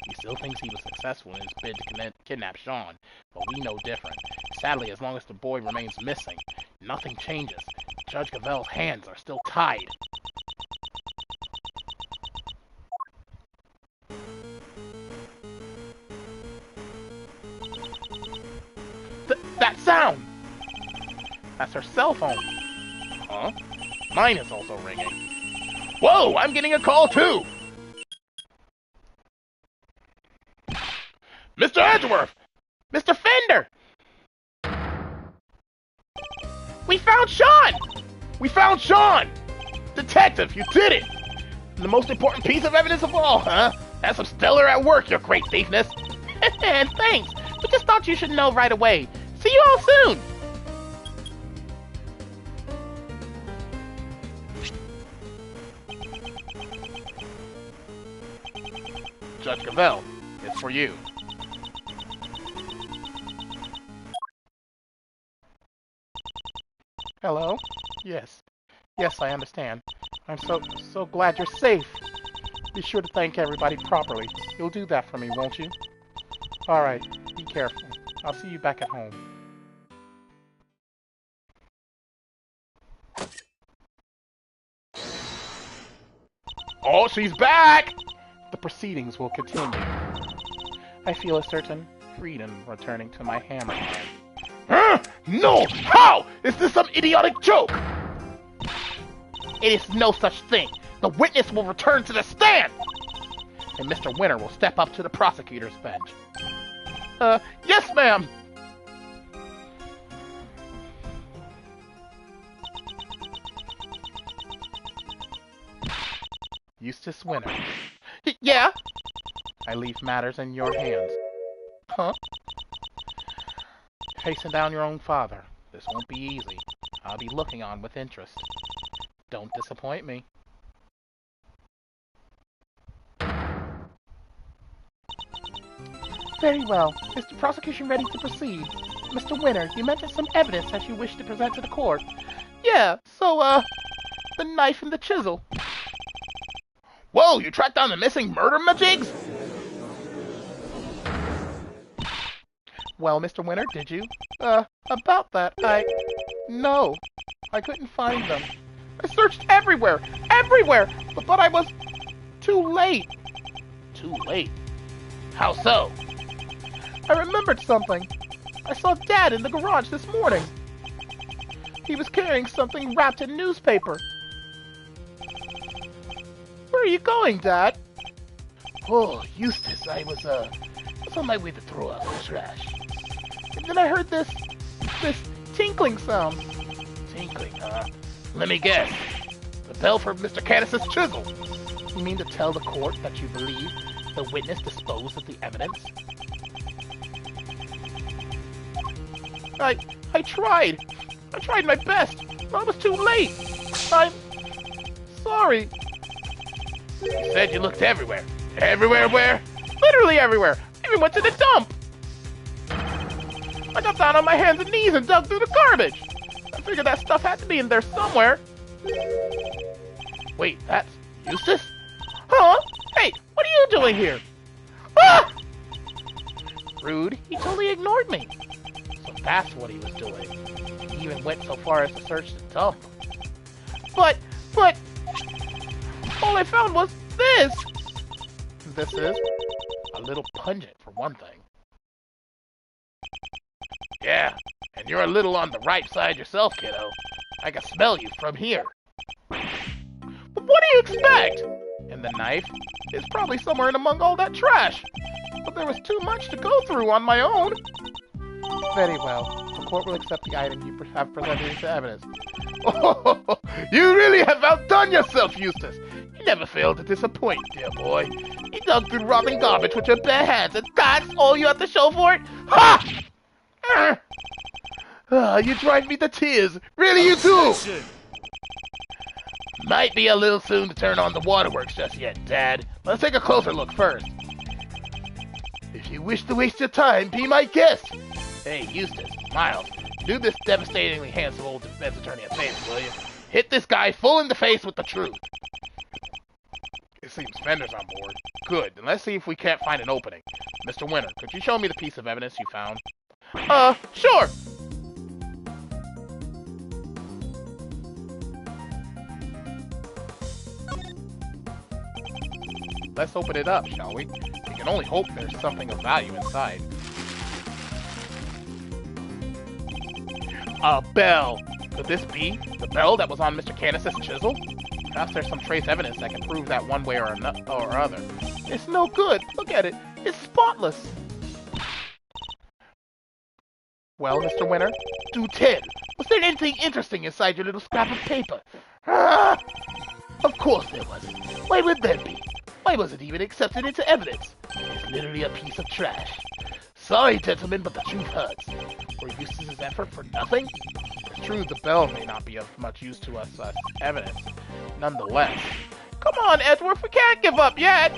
You still thinks he was successful in his bid to kidnap Sean, but we know different. Sadly, as long as the boy remains missing, nothing changes. Judge Gavel's hands are still tied. That sound! That's her cell phone. Huh? Mine is also ringing. Whoa, I'm getting a call too! Mr. Edgeworth! Mr. Fender! We found Sean! We found Sean! Detective, you did it! And the most important piece of evidence of all, huh? That's some stellar at work, your great thiefness. And thanks, but just thought you should know right away. See you all soon! Judge Gavel, it's for you. Hello? Yes. Yes, I understand. I'm so glad you're safe. Be sure to thank everybody properly. You'll do that for me, won't you? Alright, be careful. I'll see you back at home. Oh, she's back! The proceedings will continue. I feel a certain freedom returning to my hammer hand. Huh? No! How? Is this some idiotic joke? It is no such thing. The witness will return to the stand! And Mr. Winter will step up to the prosecutor's bench. Yes, ma'am! Eustace Winter. Yeah? I leave matters in your hands. Huh? Chasing down your own father. This won't be easy. I'll be looking on with interest. Don't disappoint me. Very well. Is the prosecution ready to proceed? Mr. Winter, you mentioned some evidence that you wish to present to the court. Yeah, so, the knife and the chisel. Whoa, you tracked down the missing murder majigs? Well, Mr. Winter, did you? About that, No, I couldn't find them. I searched everywhere, but I was too late. Too late? How so? I remembered something. I saw Dad in the garage this morning. He was carrying something wrapped in newspaper. Where are you going, Dad? Oh, Eustace, I was on my way to throw out the trash. And then I heard this tinkling sound. Tinkling, huh? Let me guess. The bell for Mr. Caddis's chisel. You mean to tell the court that you believe the witness disposed of the evidence? I tried. I tried my best, but I was too late. I'm sorry. You said you looked everywhere. Everywhere where? Literally everywhere. I even went to the dump. I got down on my hands and knees and dug through the garbage. I figured that stuff had to be in there somewhere. Wait, that's Eustace? Huh? Hey, what are you doing here? Ah! Rude. He totally ignored me. So that's what he was doing. He even went so far as to search the dump. But, all I found was this. This is a little pungent, for one thing. Yeah, and you're a little on the ripe side yourself, kiddo. I can smell you from here. But what do you expect? And the knife is probably somewhere in among all that trash. But there was too much to go through on my own. Very well. The court will accept the item you have presented as evidence. Oh, you really have outdone yourself, Eustace. You never failed to disappoint, dear boy. You dug through rotten garbage with your bare hands, and that's all you have to show for it? Ha! You drive me to tears. Really, you do! Might be a little soon to turn on the waterworks just yet, Dad. Let's take a closer look first. If you wish to waste your time, be my guest. Hey, Eustace, Miles, do this devastatingly handsome old defense attorney a favor, will you? Hit this guy full in the face with the truth. Is seems Fender's on board. Good, then let's see if we can't find an opening. Mr. Winter, could you show me the piece of evidence you found? Sure! Let's open it up, shall we? We can only hope there's something of value inside. A bell! Could this be the bell that was on Mr. Canis's chisel? Perhaps there's some trace evidence that can prove that one way or other. It's no good! Look at it! It's spotless! Well, Mr. Winter? Do tell! Was there anything interesting inside your little scrap of paper? Ah! Of course there wasn't. Why would there be? Why was it even accepted into evidence? It's literally a piece of trash. Sorry, gentlemen, but the truth hurts. Were Eustace's effort for nothing? It's true the bell may not be of much use to us as evidence. Nonetheless. Come on, Edgeworth, we can't give up yet!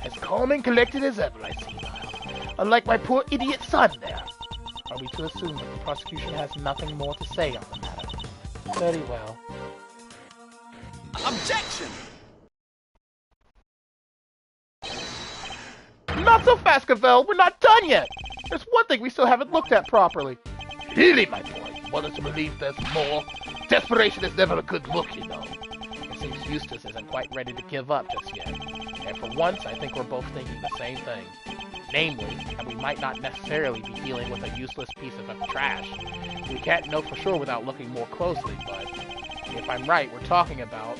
As calm and collected as ever, I see, Miles. Unlike my poor idiot son there. Are we to assume that the prosecution has nothing more to say on the matter? Very well. Objection! Not so fast, Cavell! We're not done yet! There's one thing we still haven't looked at properly. Really, my boy? You want us to believe there's more? Desperation is never a good look, you know. It seems Eustace isn't quite ready to give up just yet. And for once, I think we're both thinking the same thing. Namely, that we might not necessarily be dealing with a useless piece of trash. We can't know for sure without looking more closely, but if I'm right, we're talking about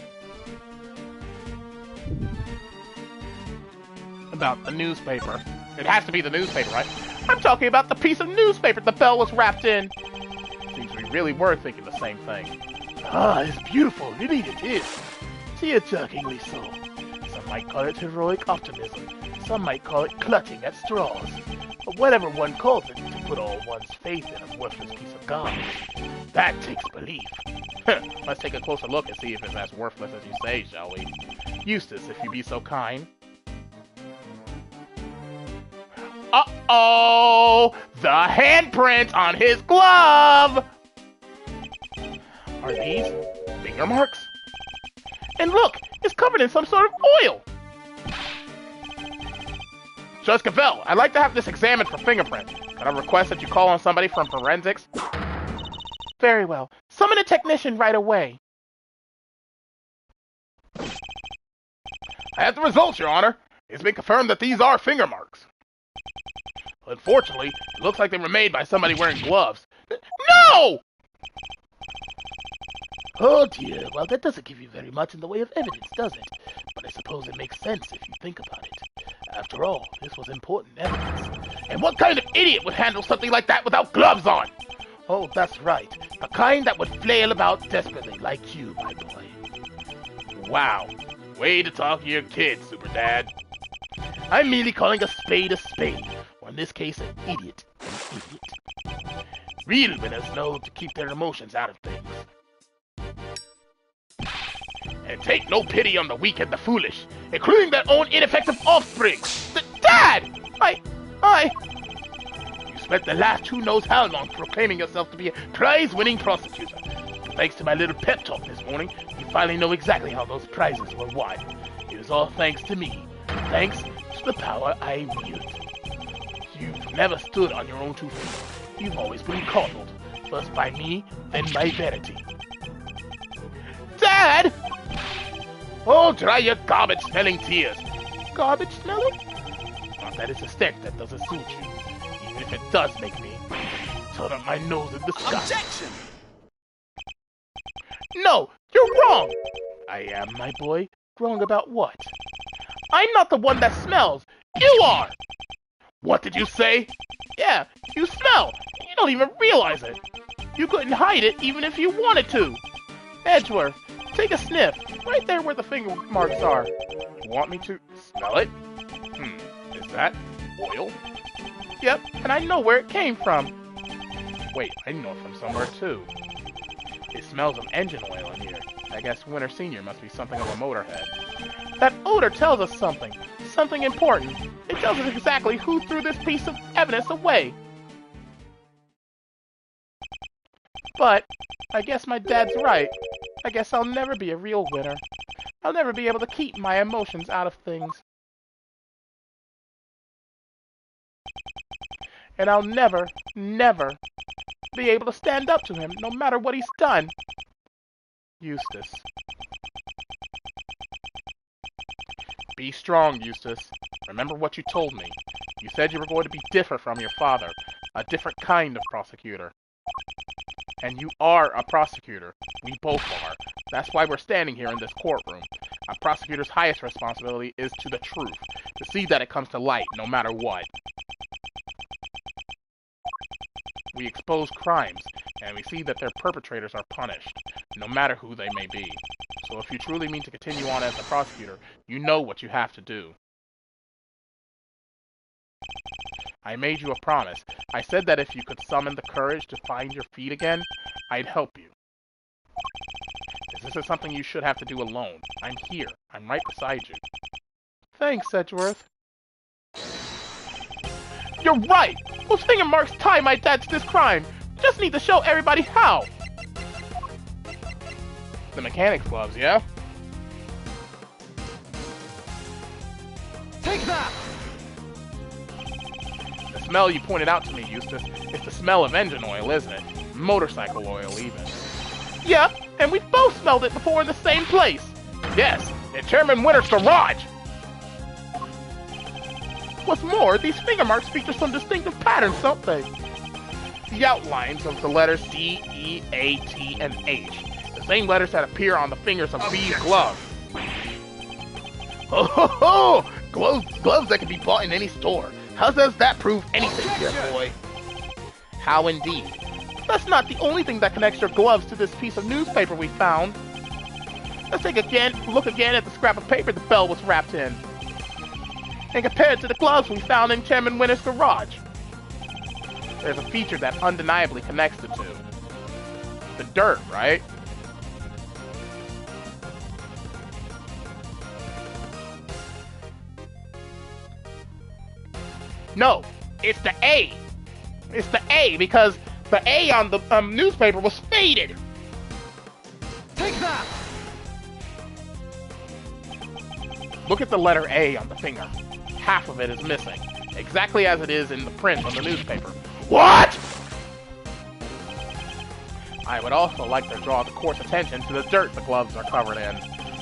the newspaper. It has to be the newspaper, right? I'm talking about the piece of newspaper the bell was wrapped in. Seems we really were thinking the same thing. Ah, it's beautiful. Indeed it is. Tear-jerkingly so. Some might call it heroic optimism. Some might call it clutching at straws. But whatever one calls it, to put all one's faith in a worthless piece of garbage, that takes belief. Let's take a closer look and see if it's as worthless as you say, shall we? Eustace, if you be so kind. Uh-oh! The handprint on his glove! Are these finger marks? And look! It's covered in some sort of oil! Judge Cavell, I'd like to have this examined for fingerprints. Can I request that you call on somebody from forensics? Very well. Summon a technician right away. I have the results, Your Honor. It's been confirmed that these are finger marks. Unfortunately, it looks like they were made by somebody wearing gloves. No! Oh dear, well that doesn't give you very much in the way of evidence, does it? But I suppose it makes sense if you think about it. After all, this was important evidence. And what kind of idiot would handle something like that without gloves on? Oh, that's right. The kind that would flail about desperately like you, my boy. Wow. Way to talk to your kid, Super Dad. I'm merely calling a spade, or in this case, an idiot. Real winners know to keep their emotions out of things. And take no pity on the weak and the foolish, including their own ineffective offspring. Dad! You spent the last who knows how long proclaiming yourself to be a prize-winning prosecutor. Thanks to my little pep talk this morning, you finally know exactly how those prizes were won. It was all thanks to me. Thanks to the power I wield. You've never stood on your own 2 feet. You've always been coddled. First by me, then by vanity. Dad! Oh, dry your garbage-smelling tears. Garbage-smelling? Not that it's a stench that doesn't suit you. Even if it does make me turn up my nose in disgust. Objection! No, you're wrong! I am, my boy. Wrong about what? I'm not the one that smells. You are! What did you say? Yeah, you smell. You don't even realize it. You couldn't hide it even if you wanted to. Edgeworth, take a sniff. Right there where the finger marks are. You want me to smell it? Is that oil? Yep, and I know where it came from. Wait, I know it from somewhere too. It smells of engine oil in here. I guess Winter Sr. must be something of a motorhead. That odor tells us something. Something important. It tells us exactly who threw this piece of evidence away. But I guess my dad's right. I guess I'll never be a real winner. I'll never be able to keep my emotions out of things. And I'll never, never be able to stand up to him, no matter what he's done. Eustace. Be strong, Eustace. Remember what you told me. You said you were going to be different from your father, a different kind of prosecutor. And you are a prosecutor. We both are. That's why we're standing here in this courtroom. A prosecutor's highest responsibility is to the truth, to see that it comes to light, no matter what. We expose crimes, and we see that their perpetrators are punished, no matter who they may be. So if you truly mean to continue on as a prosecutor, you know what you have to do. I made you a promise. I said that if you could summon the courage to find your feet again, I'd help you. This is something you should have to do alone. I'm here. I'm right beside you. Thanks, Edgeworth. You're right! Those finger marks tie my dad to this crime. Just need to show everybody how. The mechanic's gloves, yeah? Take that! The smell you pointed out to me, Eustace, is the smell of engine oil, isn't it? Motorcycle oil, even. Yeah, and we both smelled it before in the same place. Yes, in Chairman Winter's garage. What's more, these finger marks feature some distinctive patterns, don't they? The outlines of the letters C, E, A, T, and H. The same letters that appear on the fingers of B's glove. Oh ho ho! Gloves that can be bought in any store. How does that prove anything, dear boy? How indeed. That's not the only thing that connects your gloves to this piece of newspaper we found. Let's look again at the scrap of paper the bell was wrapped in. And compare it to the gloves we found in Chairman Winter's garage. There's a feature that undeniably connects the two. The dirt, right? No, it's the A. It's the A because the A on the newspaper was faded. Take that! Look at the letter A on the finger. Half of it is missing, exactly as it is in the print on the newspaper. What? I would also like to draw the court's attention to the dirt the gloves are covered in.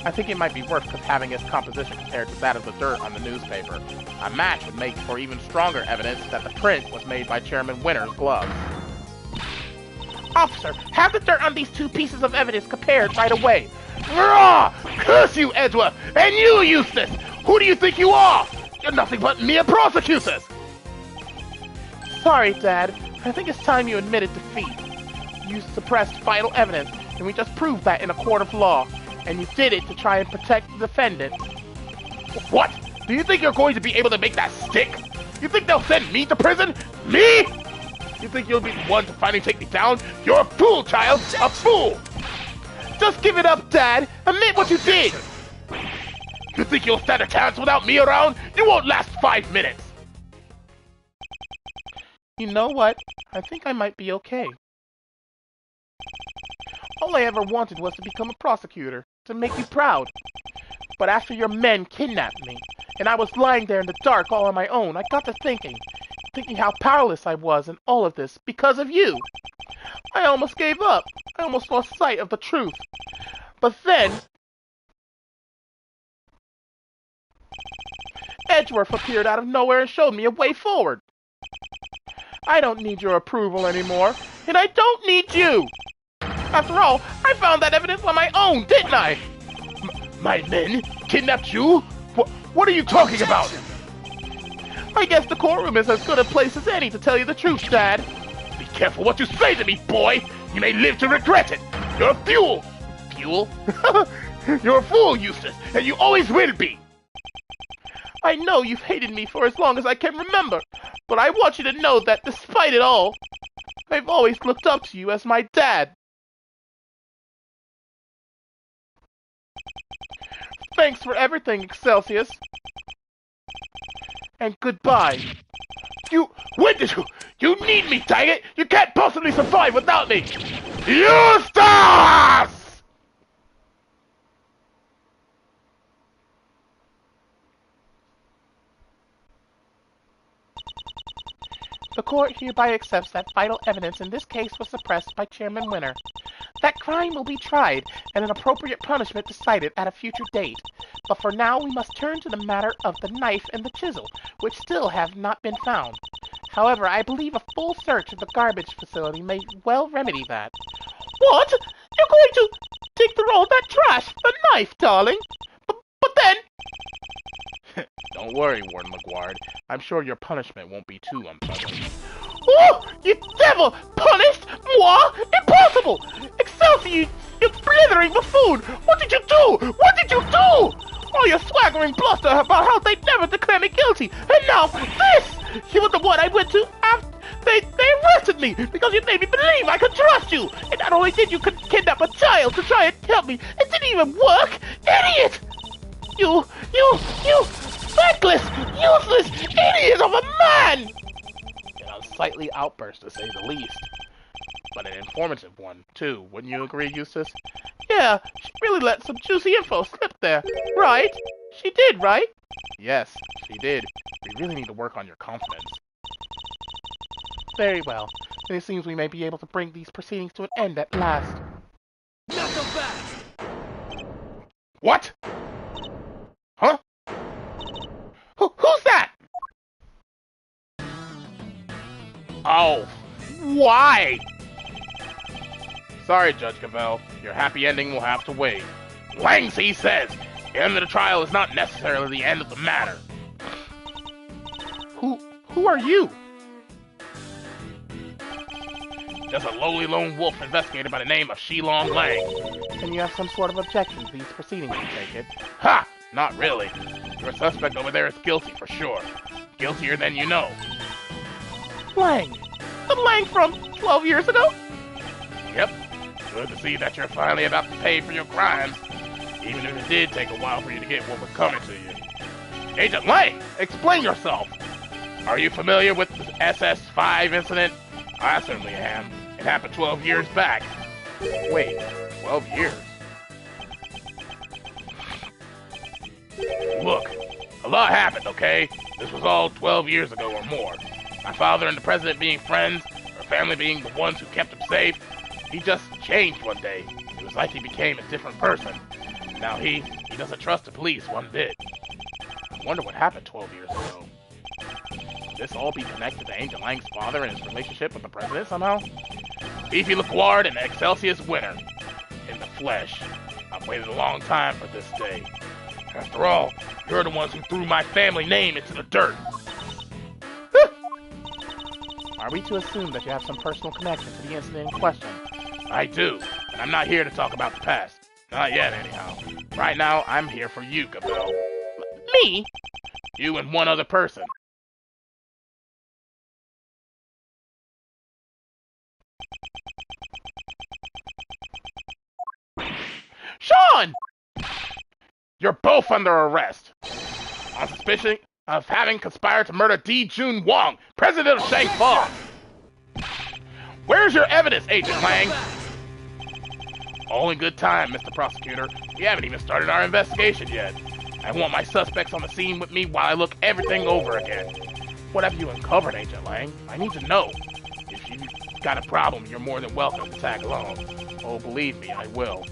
I think it might be worth having its composition compared to that of the dirt on the newspaper. A match would make for even stronger evidence that the print was made by Chairman Winter's gloves. Officer, have the dirt on these two pieces of evidence compared right away. Hurrah! Curse you, Edgeworth! And you, Eustace! Who do you think you are? You're nothing but mere prosecutors! Sorry, Dad. I think it's time you admitted defeat. You suppressed vital evidence, and we just proved that in a court of law. And you did it to try and protect the defendant. What? Do you think you're going to be able to make that stick? You think they'll send me to prison? Me? You think you'll be the one to finally take me down? You're a fool, child! A fool! Just give it up, Dad! Admit what you did! You think you'll stand a chance without me around? You won't last 5 minutes! You know what? I think I might be okay. All I ever wanted was to become a prosecutor, to make you proud. But after your men kidnapped me, and I was lying there in the dark all on my own, I got to thinking how powerless I was in all of this because of you. I almost gave up. I almost lost sight of the truth. But then Edgeworth appeared out of nowhere and showed me a way forward. I don't need your approval anymore, and I don't need you. After all, I found that evidence on my own, didn't I? My men kidnapped you? What are you talking about? I guess the courtroom is as good a place as any to tell you the truth, Dad. Be careful what you say to me, boy. You may live to regret it. You're a fool. Fool? You're a fool, Eustace, and you always will be. I know you've hated me for as long as I can remember, but I want you to know that despite it all, I've always looked up to you as my dad. Thanks for everything, Excelsius. And goodbye. When did you need me, dang it! You can't possibly survive without me! Eustace! The court hereby accepts that vital evidence in this case was suppressed by Chairman Winner. That crime will be tried and an appropriate punishment decided at a future date. But for now we must turn to the matter of the knife and the chisel, which still have not been found. However, I believe a full search of the garbage facility may well remedy that. What? You're going to dig through all that trash? The knife, darling? But then... Don't worry, Warden McGuard. I'm sure your punishment won't be too unpleasant. Oh, you devil! Punished? Moi? Impossible! Excelsior, you blithering buffoon! What did you do? What did you do? All your swaggering bluster about how they never declared me guilty, and now this! You were the one I went to after they arrested me because you made me believe I could trust you! And not only did you kidnap a child to try and help me, it didn't even work! Idiot! You thankless, useless idiot of a man! A unsightly outburst, to say the least. But an informative one, too, wouldn't you agree, Eustace? Yeah, she really let some juicy info slip there, right? She did, right? Yes, she did. We really need to work on your confidence. Very well. Then it seems we may be able to bring these proceedings to an end at last. Not so fast! What? Huh? Who's that? Oh, why? Sorry, Judge Cavell. Your happy ending will have to wait. Langsy says the end of the trial is not necessarily the end of the matter. Who are you? Just a lowly lone wolf investigator by the name of Shilong Lang. And you have some sort of objection to these proceedings, I take it? Ha! Not really. Your suspect over there is guilty for sure. Guiltier than you know. Lang? The Lang from 12 years ago? Yep. Good to see that you're finally about to pay for your crimes, even if it did take a while for you to get what was coming to you. Agent Lang, explain yourself. Are you familiar with the SS5 incident? I certainly am. It happened 12 years back. Wait, 12 years? Look, a lot happened, okay? This was all 12 years ago or more. My father and the president being friends, our family being the ones who kept him safe. He just changed one day. It was like he became a different person. Now he doesn't trust the police one bit. I wonder what happened 12 years ago. Could this all be connected to Agent Lang's father and his relationship with the president somehow? Beefy LaGuard and Excelsius Winner. In the flesh. I've waited a long time for this day. After all, you're the ones who threw my family name into the dirt. Are we to assume that you have some personal connection to the incident in question? I do, and I'm not here to talk about the past. Not yet, anyhow. Right now, I'm here for you, Cabell. Me? You and one other person. Sean! You're both under arrest. On suspicion of having conspired to murder D. Jun Wong, president of Shangfa. Where's your evidence, Agent Lang? All in good time, Mr. Prosecutor. We haven't even started our investigation yet. I want my suspects on the scene with me while I look everything over again. What have you uncovered, Agent Lang? I need to know. If you've got a problem, you're more than welcome to tag along. Oh, believe me, I will.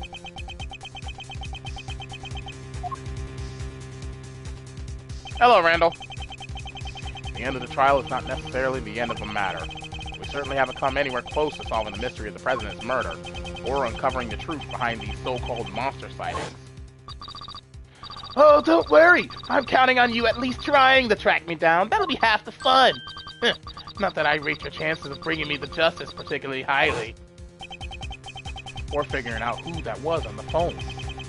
Hello, Randall. The end of the trial is not necessarily the end of the matter. We certainly haven't come anywhere close to solving the mystery of the president's murder, or uncovering the truth behind these so-called monster sightings. Oh, don't worry! I'm counting on you at least trying to track me down. That'll be half the fun. Not that I rate your chances of bringing me the justice particularly highly. Or figuring out who that was on the phone.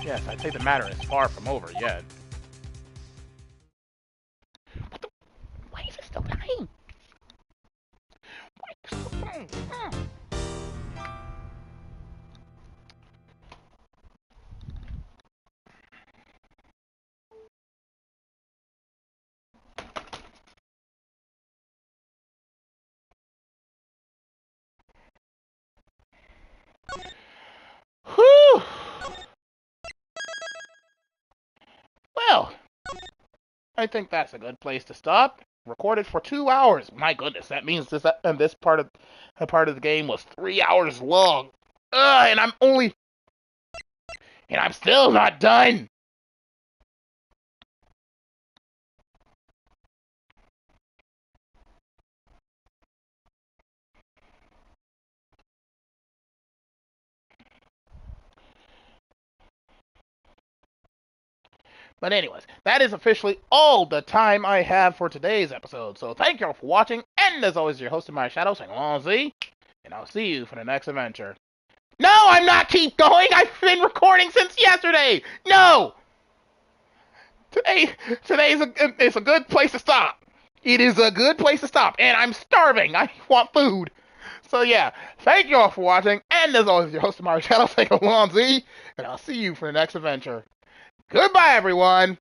Yes, I'd say the matter is far from over yet. Why is it still dying? Why is it still dying? Whew! Well, I think that's a good place to stop. recorded for 2 hours. My goodness, that means this part of the game was 3 hours long. And I'm still not done. But anyways, that is officially all the time I have for today's episode. So thank you all for watching, and as always, your host TheAmariaShadow saying long Z, and I'll see you for the next adventure. No, I'm not keep going! I've been recording since yesterday! No! Today is a good place to stop. It is a good place to stop, and I'm starving. I want food. So yeah, thank you all for watching, and as always, your host TheAmariaShadow saying long Z, and I'll see you for the next adventure. Goodbye, everyone!